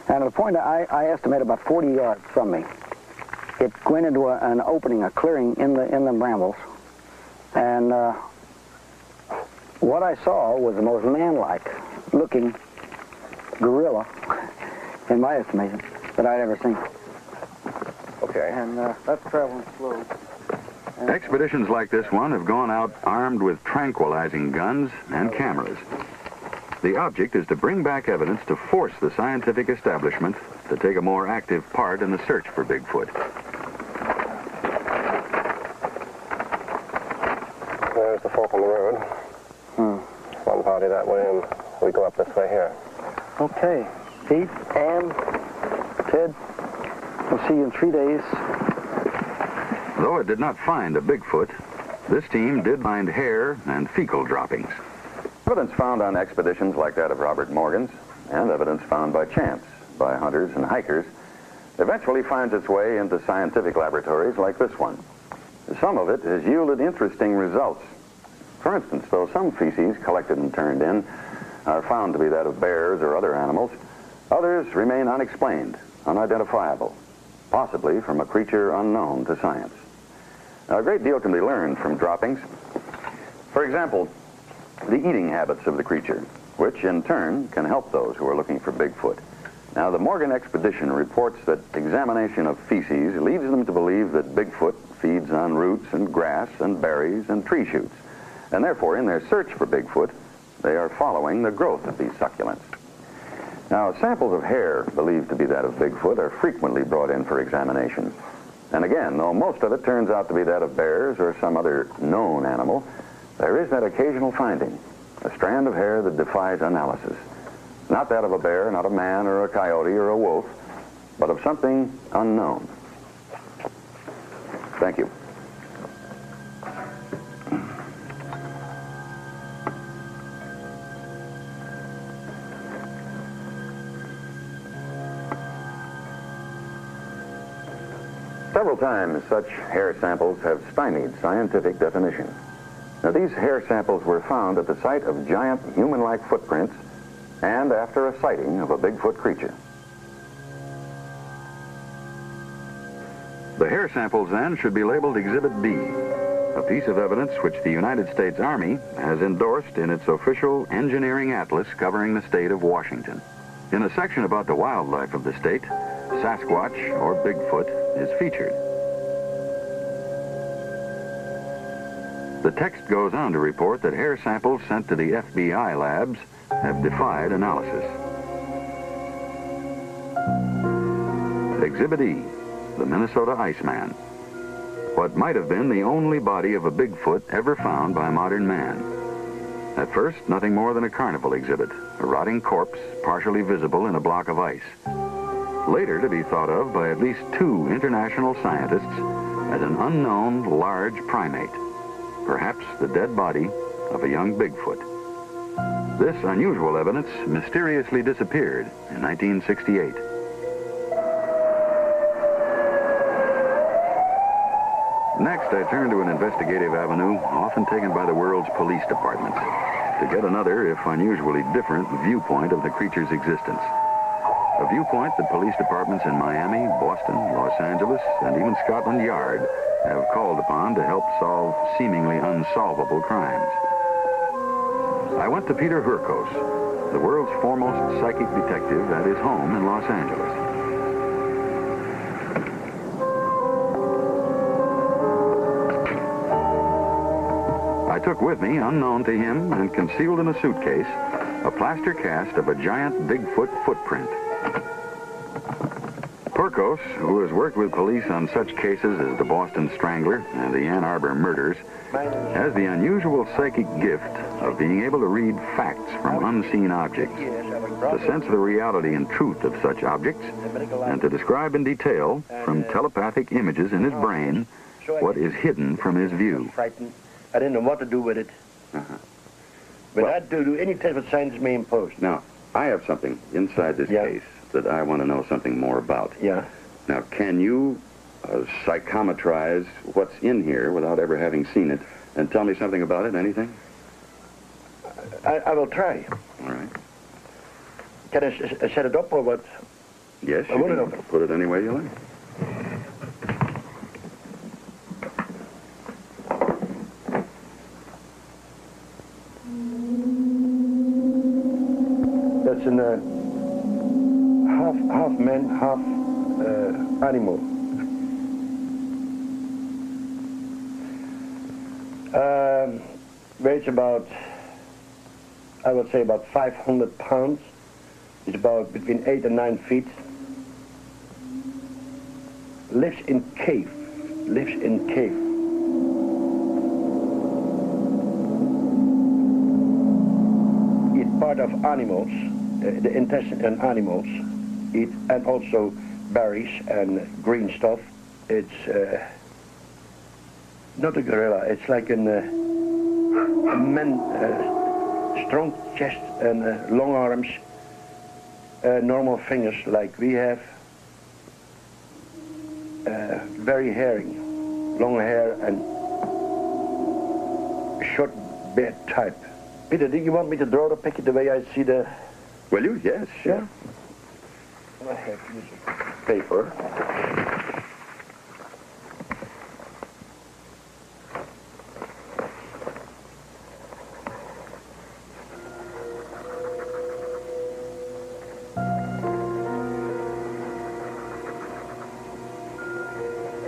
And at a point I estimate about 40 yards from me, it went into an opening, a clearing in the brambles. And what I saw was the most man-like looking gorilla, in my estimation, that I'd ever seen. Okay. And that's traveling slow. Expeditions like this one have gone out armed with tranquilizing guns and cameras. The object is to bring back evidence to force the scientific establishment to take a more active part in the search for Bigfoot. the fork in the road. One party that way, and we go up this way here. Okay. Pete, Ann, Ted, we'll see you in 3 days. Though it did not find a Bigfoot, this team did find hair and fecal droppings. Evidence found on expeditions like that of Robert Morgan's, and evidence found by chance by hunters and hikers, eventually finds its way into scientific laboratories like this one. Some of it has yielded interesting results. For instance, though some feces collected and turned in are found to be that of bears or other animals, others remain unexplained, unidentifiable, possibly from a creature unknown to science. Now, a great deal can be learned from droppings. For example, the eating habits of the creature, which in turn can help those who are looking for Bigfoot. Now, the Morgan expedition reports that examination of feces leads them to believe that Bigfoot feeds on roots and grass and berries and tree shoots. And therefore, in their search for Bigfoot, they are following the growth of these succulents. Now, samples of hair believed to be that of Bigfoot are frequently brought in for examination. And again, though most of it turns out to be that of bears or some other known animal, there is that occasional finding, a strand of hair that defies analysis. Not that of a bear, not a man or a coyote or a wolf, but of something unknown. Thank you. Several times, such hair samples have stymied scientific definition. Now, these hair samples were found at the site of giant human-like footprints and after a sighting of a Bigfoot creature. The hair samples, then, should be labeled Exhibit B, a piece of evidence which the United States Army has endorsed in its official engineering atlas covering the state of Washington. In a section about the wildlife of the state, Sasquatch, or Bigfoot, is featured. The text goes on to report that hair samples sent to the FBI labs have defied analysis. Exhibit E, the Minnesota Iceman. What might have been the only body of a Bigfoot ever found by modern man. At first, nothing more than a carnival exhibit, a rotting corpse partially visible in a block of ice. Later to be thought of by at least 2 international scientists as an unknown large primate, perhaps the dead body of a young Bigfoot. This unusual evidence mysteriously disappeared in 1968. Next, I turn to an investigative avenue often taken by the world's police departments to get another, if unusually different, viewpoint of the creature's existence. A viewpoint that police departments in Miami, Boston, Los Angeles, and even Scotland Yard have called upon to help solve seemingly unsolvable crimes. I went to Peter Hurkos, the world's foremost psychic detective, at his home in Los Angeles. I took with me, unknown to him and concealed in a suitcase, a plaster cast of a giant Bigfoot footprint. Hurkos, who has worked with police on such cases as the Boston Strangler and the Ann Arbor murders, has the unusual psychic gift of being able to read facts from unseen objects, to sense the reality and truth of such objects, and to describe in detail, from telepathic images in his brain, what is hidden from his view. I didn't know what to do with it. But I'd do any type of science may impose. Now, I have something inside this case that I want to know something more about. Yeah. Now, can you psychometrize what's in here without ever having seen it and tell me something about it, anything? I will try. All right. Can I set it up or what? Yes, you can put it any way you like. That's in half man, half animal. Weighs about, I would say about 500 pounds. It's about between 8 and 9 feet. Lives in cave. part of animals, the intestine in animals, eat, and also berries and green stuff. It's not a gorilla. It's like a man, strong chest and long arms, normal fingers like we have. Very hairy, long hair and short beard type. Peter, do you want me to draw the picture the way I see the... Will you? Yes, sure. Yeah? I have this paper.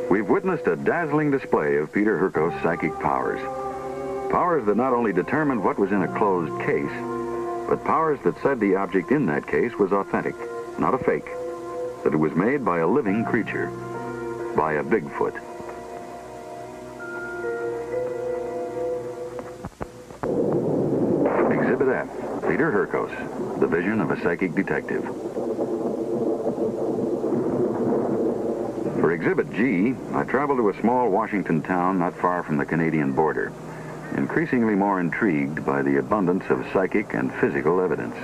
We've witnessed a dazzling display of Peter Hurko's psychic powers. Powers that not only determined what was in a closed case, but powers that said the object in that case was authentic, not a fake, that it was made by a living creature, by a Bigfoot. Exhibit F, Peter Hurkos, the vision of a psychic detective. For Exhibit G, I traveled to a small Washington town not far from the Canadian border, increasingly more intrigued by the abundance of psychic and physical evidence.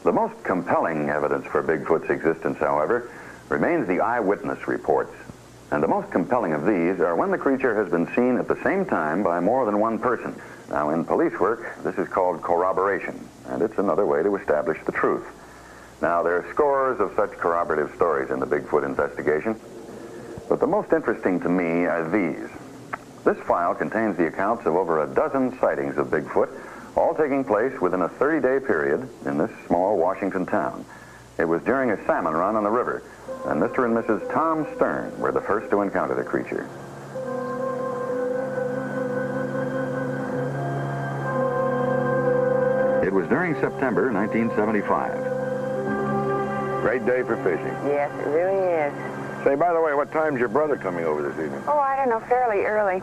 The most compelling evidence for Bigfoot's existence, however, remains the eyewitness reports. And the most compelling of these are when the creature has been seen at the same time by more than one person. Now, in police work, this is called corroboration, and it's another way to establish the truth. Now, there are scores of such corroborative stories in the Bigfoot investigation, but the most interesting to me are these. This file contains the accounts of over a dozen sightings of Bigfoot, all taking place within a 30-day period in this small Washington town. It was during a salmon run on the river, and Mr. and Mrs. Tom Stern were the first to encounter the creature. It was during September 1975. Great day for fishing. Yes, it really is. Say, by the way, what time's your brother coming over this evening? Oh, I don't know, fairly early.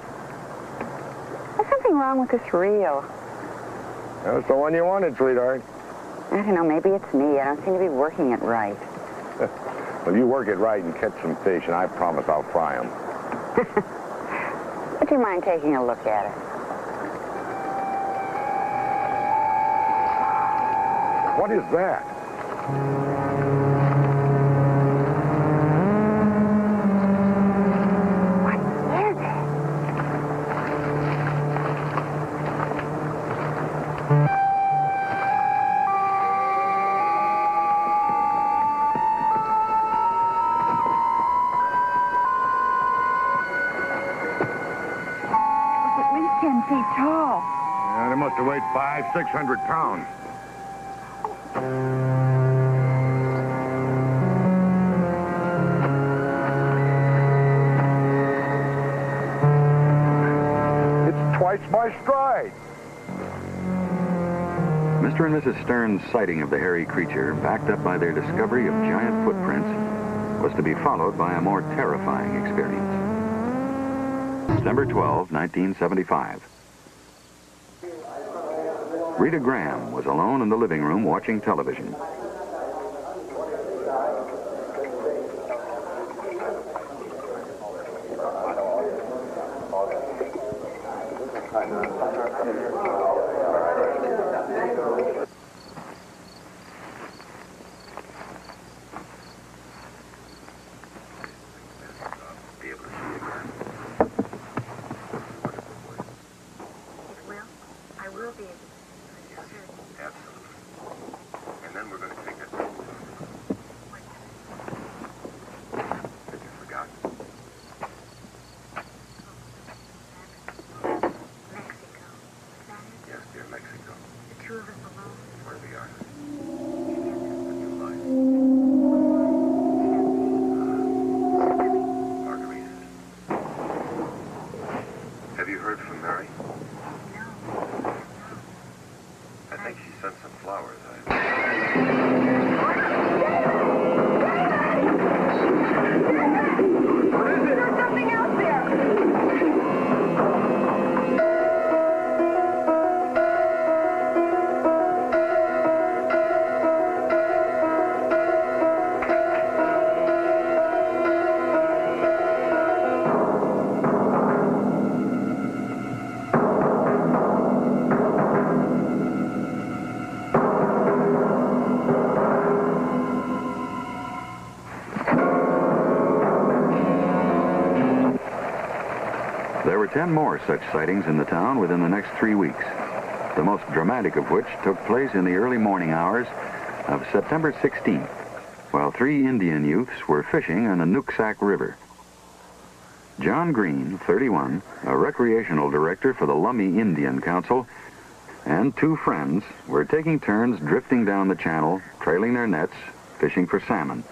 There's something wrong with this reel. That's the one you wanted, sweetheart. I don't know, maybe it's me. I don't seem to be working it right. Well, you work it right and catch some fish, and I promise I'll fry them. Would you mind taking a look at it? What is that? At least 10 feet tall. Yeah, they must have weighed 500-600 pounds. It's twice my stride. Mr. and Mrs. Stern's sighting of the hairy creature, backed up by their discovery of giant footprints, was to be followed by a more terrifying experience. December 12, 1975. Rita Graham was alone in the living room watching television. 10 more such sightings in the town within the next 3 weeks, the most dramatic of which took place in the early morning hours of September 16th, while 3 Indian youths were fishing on the Nooksack River. John Green, 31, a recreational director for the Lummi Indian Council, and 2 friends were taking turns drifting down the channel, trailing their nets, fishing for salmon.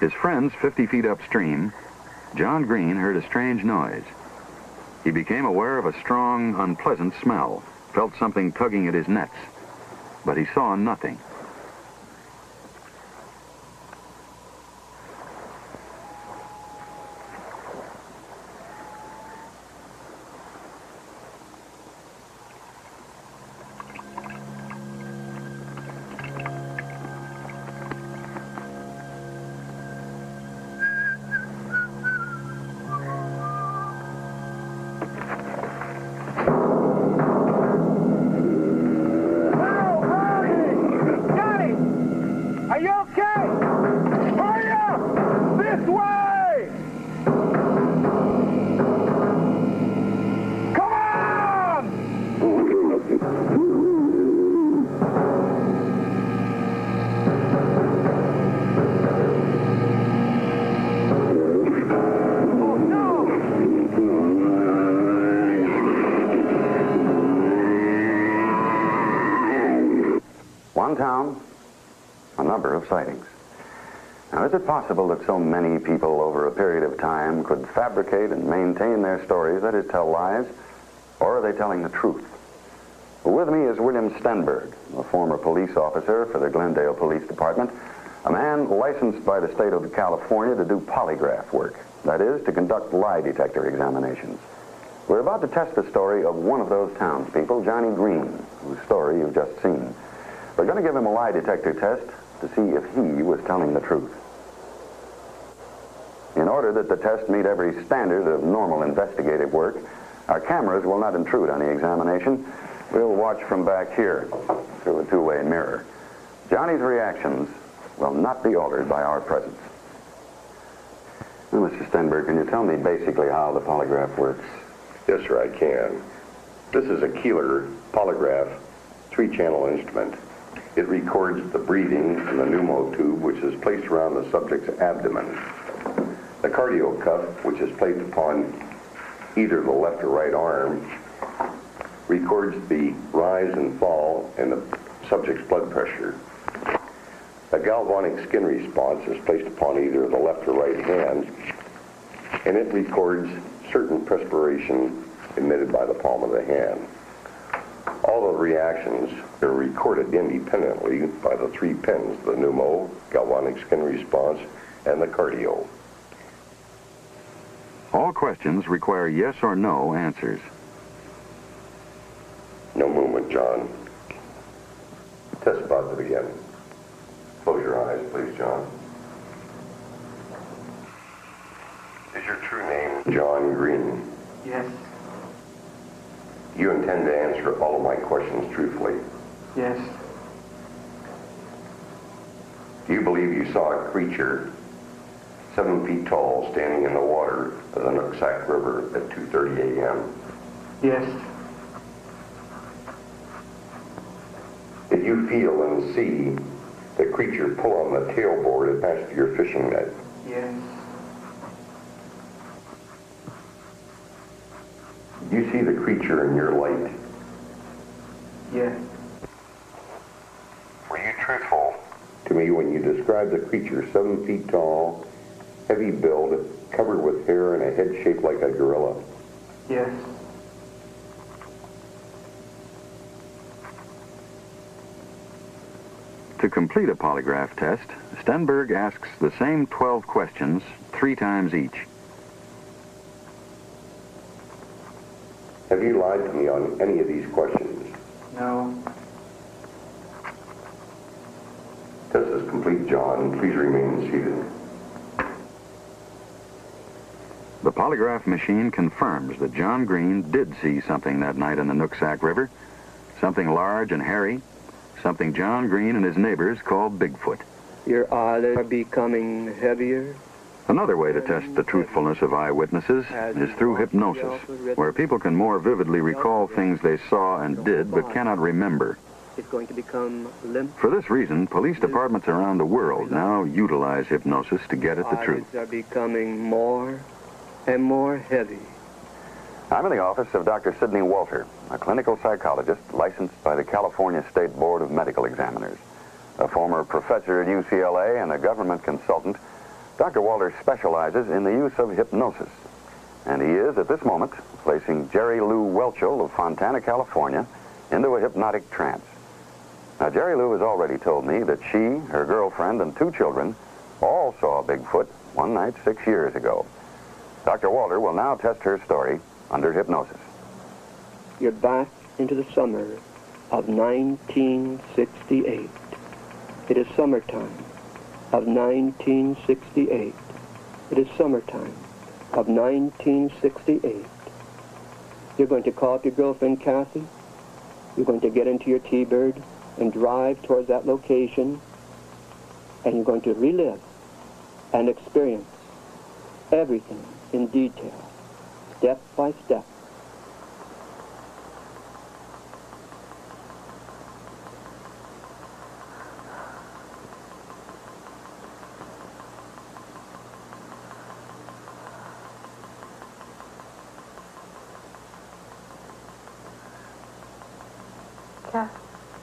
His friends 50 feet upstream, John Green heard a strange noise. He became aware of a strong, unpleasant smell, felt something tugging at his nets, but he saw nothing. Are you okay? Hurry up! This way! Come on! Oh, no! One town, a number of sightings. Now, is it possible that so many people over a period of time could fabricate and maintain their stories, that is, tell lies, or are they telling the truth? Well, with me is William Stenberg, a former police officer for the Glendale Police Department, a man licensed by the state of California to do polygraph work, that is, to conduct lie detector examinations. We're about to test the story of one of those townspeople, Johnny Green, whose story you've just seen. We're going to give him a lie detector test to see if he was telling the truth. In order that the test meet every standard of normal investigative work, our cameras will not intrude on the examination. We'll watch from back here through a two-way mirror. Johnny's reactions will not be altered by our presence. Now, Mr. Stenberg, can you tell me basically how the polygraph works? Yes, sir, I can. This is a Keeler polygraph 3-channel instrument. It records the breathing in the pneumo tube, which is placed around the subject's abdomen. The cardio cuff, which is placed upon either the left or right arm, records the rise and fall in the subject's blood pressure. A galvanic skin response is placed upon either the left or right hand, and it records certain perspiration emitted by the palm of the hand. All the reactions are recorded independently by the 3 pins, the pneumo, galvanic skin response, and the cardio. All questions require yes or no answers. No movement, John. Test about to begin. Close your eyes, please, John. Is your true name John Green? Yes. You intend to answer all of my questions truthfully? Yes. Do you believe you saw a creature 7 feet tall standing in the water of the Nooksack River at 2:30 a.m.? Yes. Did you feel and see the creature pull on the tailboard attached to your fishing net? Yes. Did you see the creature in your light? Yes. Were you truthful to me when you described the creature 7 feet tall, heavy build, covered with hair and a head shaped like a gorilla? Yes. To complete a polygraph test, Stenberg asks the same 12 questions 3 times each. Have you lied to me on any of these questions? No. Test is complete, John. Please remain seated. The polygraph machine confirms that John Green did see something that night in the Nooksack River, something large and hairy, something John Green and his neighbors called Bigfoot. Your eyelids are becoming heavier. Another way to test the truthfulness of eyewitnesses is through hypnosis, where people can more vividly recall things they saw and did but cannot remember. It's going to become limp. For this reason, police departments around the world now utilize hypnosis to get at the truth. Eyelids are becoming more and more heavy. I'm in the office of Dr. Sidney Walter, a clinical psychologist licensed by the California State Board of Medical Examiners. A former professor at UCLA and a government consultant, Dr. Walter specializes in the use of hypnosis. And he is, at this moment, placing Jerry Lou Welchel of Fontana, California, into a hypnotic trance. Now, Jerry Lou has already told me that she, her girlfriend, and 2 children all saw Bigfoot one night 6 years ago. Dr. Walter will now test her story under hypnosis. You're back into the summer of 1968. It is summertime of 1968. It is summertime of 1968. You're going to call up your girlfriend, Kathy. You're going to get into your T-Bird and drive towards that location, and you're going to relive and experience everything in detail, step by step.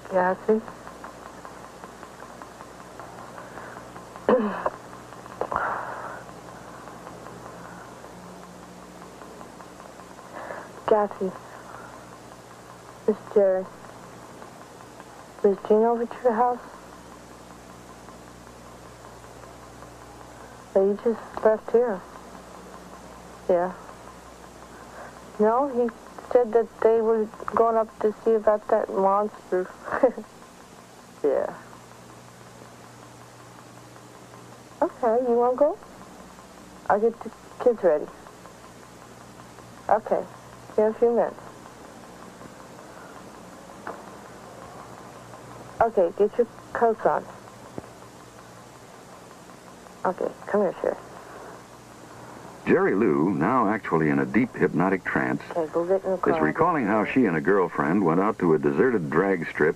Kathy? Kathy, this is Jerry. Is Gene over to your house? You just left here. Yeah. No, he said that they were going up to see about that monster. Yeah. Okay, you want to go? I'll get the kids ready. Okay. See you in a few minutes. Okay, get your coats on. Okay, come here, Sheriff. Jerry Lou, now actually in a deep hypnotic trance, Okay, go get in the car. is recalling how she and a girlfriend went out to a deserted drag strip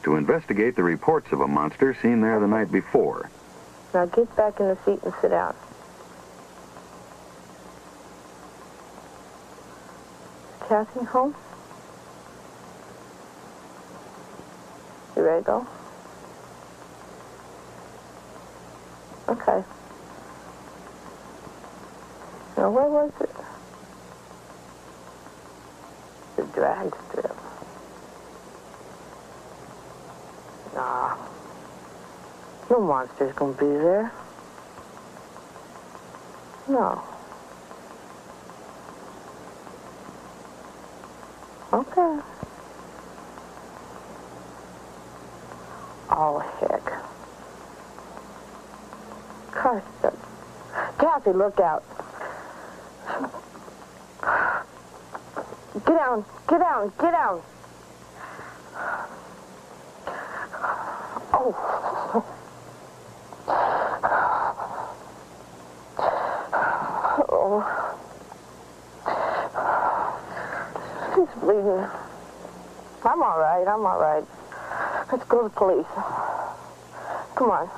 to investigate the reports of a monster seen there the night before. Now get back in the seat and sit down. Is Kathy home? You ready to go? Okay. Now, where was it? The drag strip. Nah. No monster's gonna be there. No. Okay. Oh, heck. Carson. Kathy, look out. Get down, get down, get down. Oh. Oh. He's bleeding. I'm all right, I'm all right. Let's go to the police. Come on.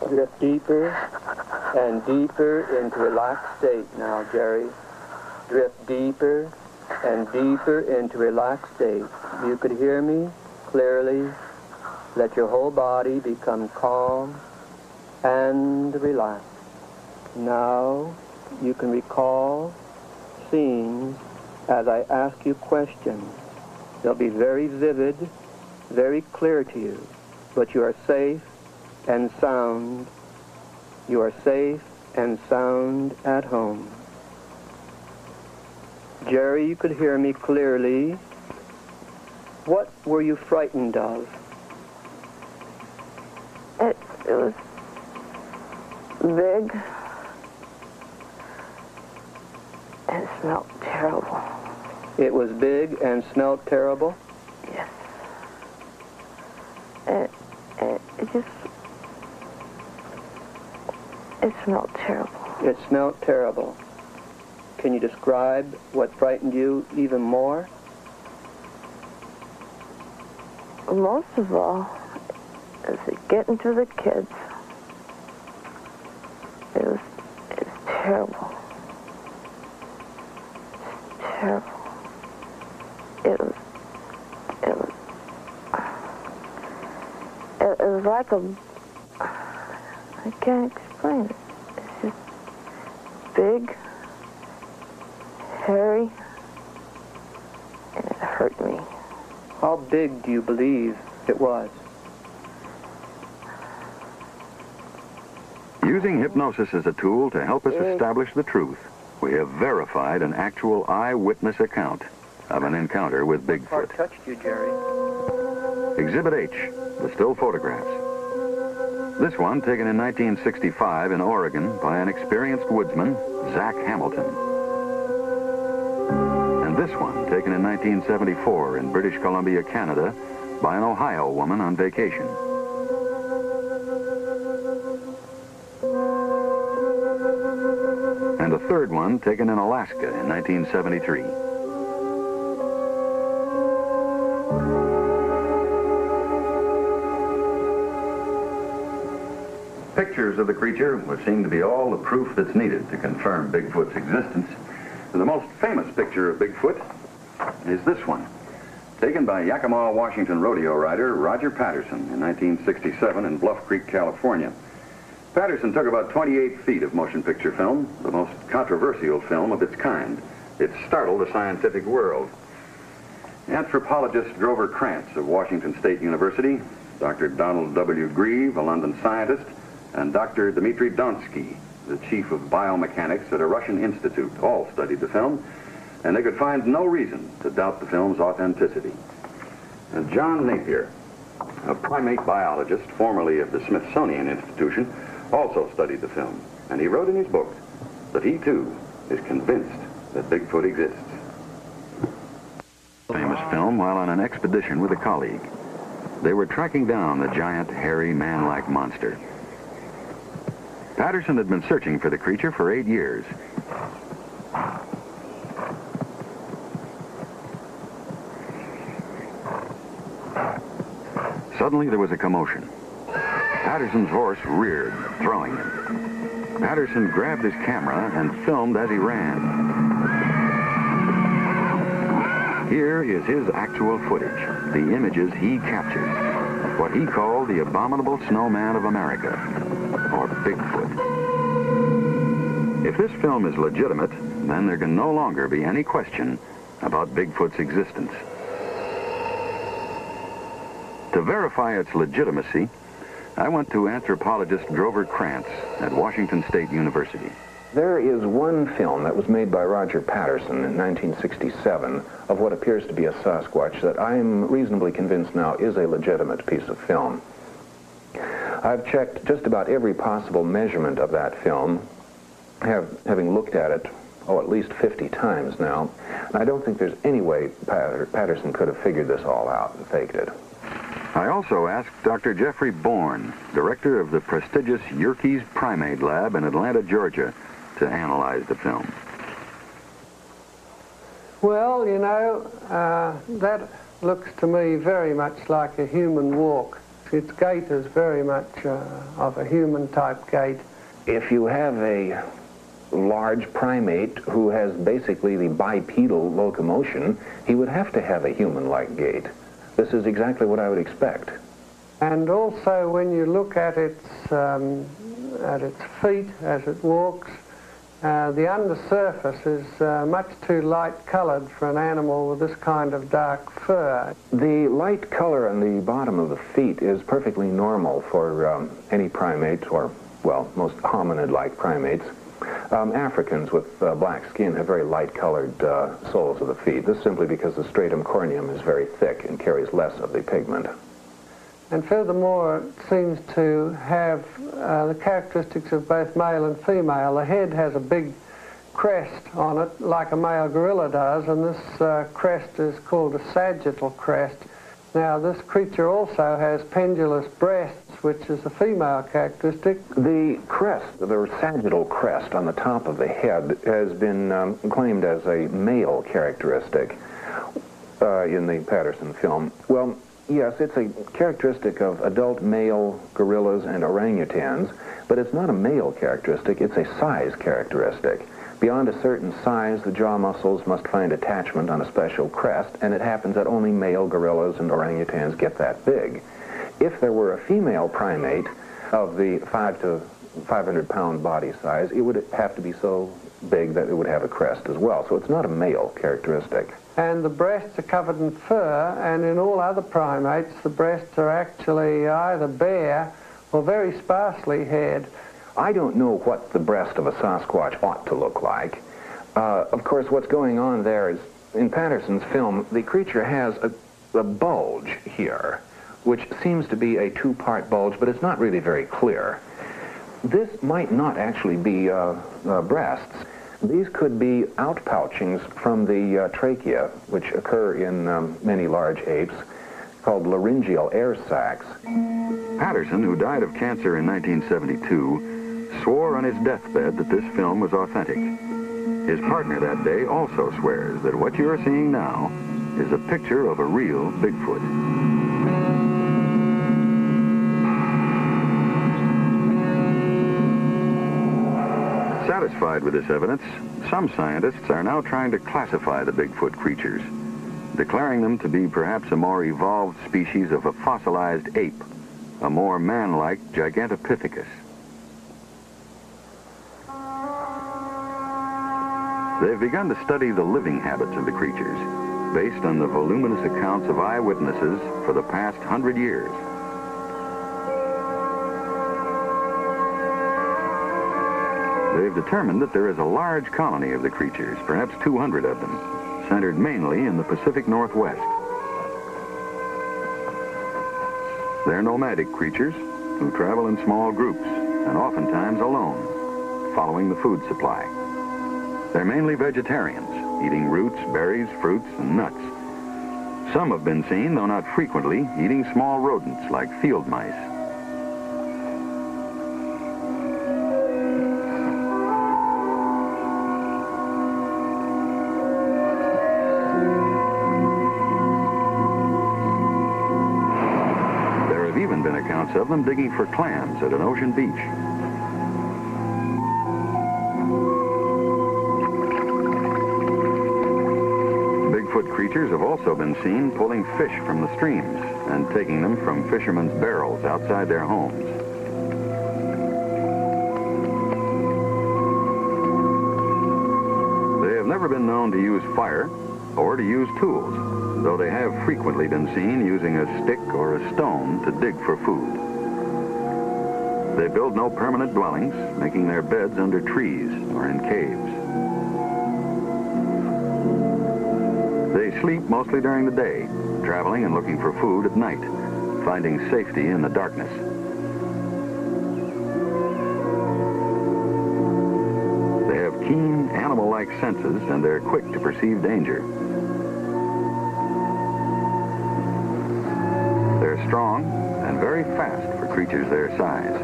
Drift deeper and deeper into relaxed state now, Jerry. Drift deeper and deeper into relaxed state. You could hear me clearly. Let your whole body become calm and relaxed. Now you can recall scenes as I ask you questions. They'll be very vivid, very clear to you, but you are safe and sound you are safe and sound at home. Jerry, you could hear me clearly. What were you frightened of? It was big. It smelled terrible. It was big and smelled terrible? Yes. It smelled terrible. It smelled terrible. Can you describe what frightened you even more? Most of all, is it getting to the kids. It's terrible. It's terrible. It was like I can't explain it. It's just big, hairy, and it hurt me. How big do you believe it was? Using hypnosis as a tool to help us establish the truth, we have verified an actual eyewitness account of an encounter with Bigfoot. What part touched you, Jerry? Exhibit H, the still photographs. This one taken in 1965 in Oregon by an experienced woodsman, Zach Hamilton. And this one taken in 1974 in British Columbia, Canada, by an Ohio woman on vacation. And a third one taken in Alaska in 1973. Pictures of the creature would seem to be all the proof that's needed to confirm Bigfoot's existence. And the most famous picture of Bigfoot is this one, taken by Yakima, Washington rodeo rider Roger Patterson in 1967 in Bluff Creek, California. Patterson took about 28 feet of motion picture film, the most controversial film of its kind. It startled the scientific world. Anthropologist Grover Krantz of Washington State University, Dr. Donald W. Grieve, a London scientist, and Dr. Dmitry Donsky, the chief of biomechanics at a Russian institute, all studied the film, and they could find no reason to doubt the film's authenticity. And John Napier, a primate biologist formerly of the Smithsonian Institution, also studied the film, and he wrote in his book that he too is convinced that Bigfoot exists. Famous film while on an expedition with a colleague. They were tracking down the giant, hairy, man-like monster. Patterson had been searching for the creature for 8 years. Suddenly there was a commotion. Patterson's horse reared, throwing him. Patterson grabbed his camera and filmed as he ran. Here is his actual footage, the images he captured, what he called the abominable snowman of America, or Bigfoot. If this film is legitimate, then there can no longer be any question about Bigfoot's existence. To verify its legitimacy, I went to anthropologist Grover Krantz at Washington State University. There is one film that was made by Roger Patterson in 1967 of what appears to be a Sasquatch that I'm reasonably convinced now is a legitimate piece of film. I've checked just about every possible measurement of that film, having looked at it, at least 50 times now. And I don't think there's any way Patterson could have figured this all out and faked it. I also asked Dr. Jeffrey Bourne, director of the prestigious Yerkes Primate Lab in Atlanta, Georgia, to analyze the film. Well, you know, that looks to me very much like a human walk. Its gait is very much of a human-type gait. If you have a large primate who has basically the bipedal locomotion, he would have to have a human-like gait. This is exactly what I would expect. And also when you look at its feet as it walks, the undersurface is much too light-colored for an animal with this kind of dark fur. The light color on the bottom of the feet is perfectly normal for any primate or well, most hominid-like primates, Africans with black skin have very light-colored soles of the feet. This is simply because the stratum corneum is very thick and carries less of the pigment. And furthermore, it seems to have the characteristics of both male and female. The head has a big crest on it, like a male gorilla does, and this crest is called a sagittal crest. Now, this creature also has pendulous breasts, which is a female characteristic. The crest, the sagittal crest on the top of the head, has been claimed as a male characteristic in the Patterson film. Well, yes, it's a characteristic of adult male gorillas and orangutans, but it's not a male characteristic, it's a size characteristic. Beyond a certain size, the jaw muscles must find attachment on a special crest, and it happens that only male gorillas and orangutans get that big. If there were a female primate of the 5 to 500-pound body size, it would have to be so big that it would have a crest as well. So it's not a male characteristic. And the breasts are covered in fur, and in all other primates, the breasts are actually either bare or very sparsely haired. I don't know what the breast of a Sasquatch ought to look like. Of course, what's going on there is, in Patterson's film, the creature has a bulge here, which seems to be a two-part bulge, but it's not really very clear. This might not actually be breasts. These could be outpouchings from the trachea, which occur in many large apes, called laryngeal air sacs. Patterson, who died of cancer in 1972, swore on his deathbed that this film was authentic. His partner that day also swears that what you're seeing now is a picture of a real Bigfoot. Satisfied with this evidence, some scientists are now trying to classify the Bigfoot creatures, declaring them to be perhaps a more evolved species of a fossilized ape, a more man-like Gigantopithecus. They've begun to study the living habits of the creatures, based on the voluminous accounts of eyewitnesses for the past 100 years. They've determined that there is a large colony of the creatures, perhaps 200 of them, centered mainly in the Pacific Northwest. They're nomadic creatures who travel in small groups and oftentimes alone, following the food supply. They're mainly vegetarians, eating roots, berries, fruits, and nuts. Some have been seen, though not frequently, eating small rodents like field mice. There have even been accounts of them digging for clams at an ocean beach. Bigfoot creatures have also been seen pulling fish from the streams and taking them from fishermen's barrels outside their homes. They have never been known to use fire or to use tools, though they have frequently been seen using a stick or a stone to dig for food. They build no permanent dwellings, making their beds under trees or in caves. They sleep mostly during the day, traveling and looking for food at night, finding safety in the darkness. They have keen, animal-like senses, and they're quick to perceive danger. They're strong and very fast for creatures their size.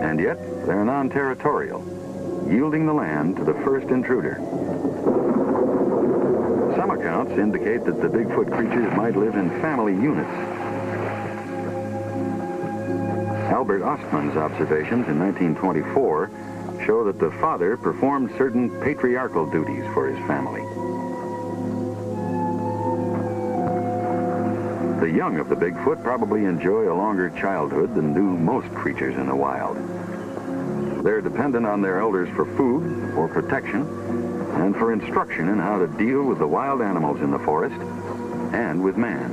And yet, they're non-territorial, yielding the land to the first intruder. Some accounts indicate that the Bigfoot creatures might live in family units. Albert Ostman's observations in 1924 show that the father performed certain patriarchal duties for his family. The young of the Bigfoot probably enjoy a longer childhood than do most creatures in the wild. They're dependent on their elders for food, for protection, and for instruction in how to deal with the wild animals in the forest and with man.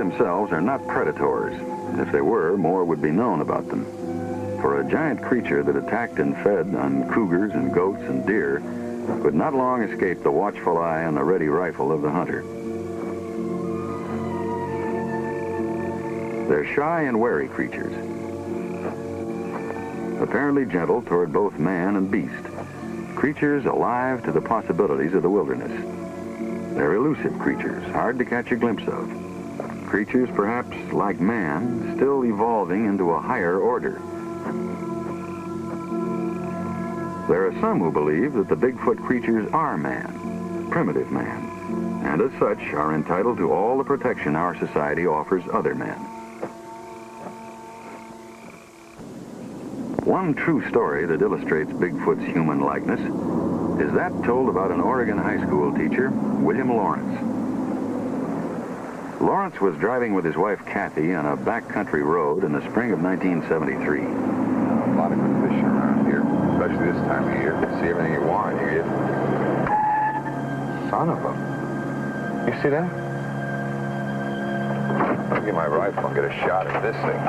themselves are not predators. If they were, more would be known about them. For a giant creature that attacked and fed on cougars and goats and deer could not long escape the watchful eye and the ready rifle of the hunter. They're shy and wary creatures, apparently gentle toward both man and beast, creatures alive to the possibilities of the wilderness. They're elusive creatures, hard to catch a glimpse of. Creatures perhaps like man, still evolving into a higher order. There are some who believe that the Bigfoot creatures are man, primitive man, and as such are entitled to all the protection our society offers other men. One true story that illustrates Bigfoot's human likeness is that told about an Oregon high school teacher, William Lawrence. Lawrence was driving with his wife Kathy on a backcountry road in the spring of 1973. A lot of good fishing around here, especially this time of year. See everything you want, you get. Son of a... You see that? I'll get my rifle and get a shot at this thing.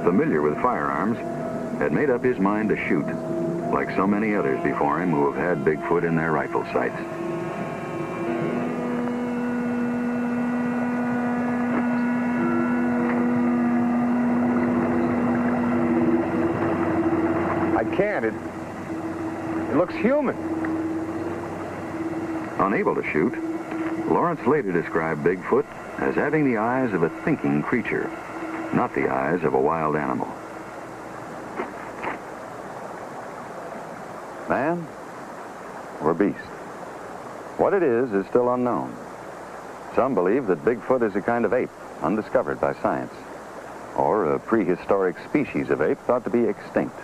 Familiar with firearms, had made up his mind to shoot, like so many others before him who have had Bigfoot in their rifle sights. I can't. It looks human. Unable to shoot, Lawrence later described Bigfoot as having the eyes of a thinking creature, not the eyes of a wild animal. Man or beast? What it is still unknown. Some believe that Bigfoot is a kind of ape, undiscovered by science, or a prehistoric species of ape thought to be extinct.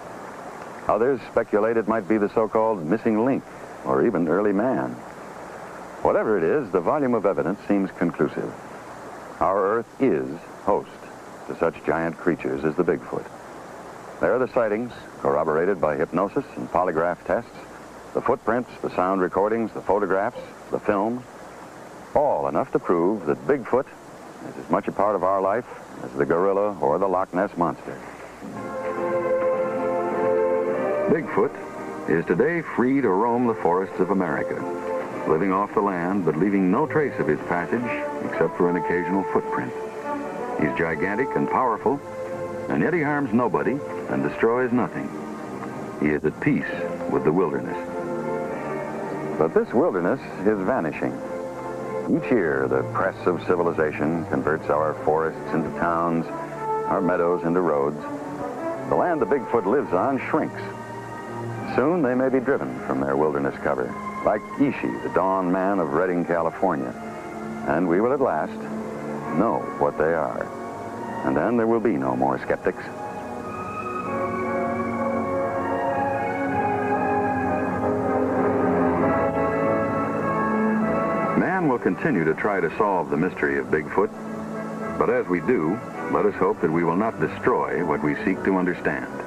Others speculate it might be the so-called missing link, or even early man. Whatever it is, the volume of evidence seems conclusive. Our Earth is host to such giant creatures as the Bigfoot. There are the sightings, corroborated by hypnosis and polygraph tests, the footprints, the sound recordings, the photographs, the film, all enough to prove that Bigfoot is as much a part of our life as the gorilla or the Loch Ness Monster. Bigfoot is today free to roam the forests of America, living off the land but leaving no trace of his passage except for an occasional footprint. He's gigantic and powerful, and yet he harms nobody and destroys nothing. He is at peace with the wilderness. But this wilderness is vanishing. Each year, the press of civilization converts our forests into towns, our meadows into roads. The land the Bigfoot lives on shrinks. Soon they may be driven from their wilderness cover, like Ishi, the dawn man of Redding, California. And we will at last know what they are. And then there will be no more skeptics. Man will continue to try to solve the mystery of Bigfoot, but as we do, let us hope that we will not destroy what we seek to understand.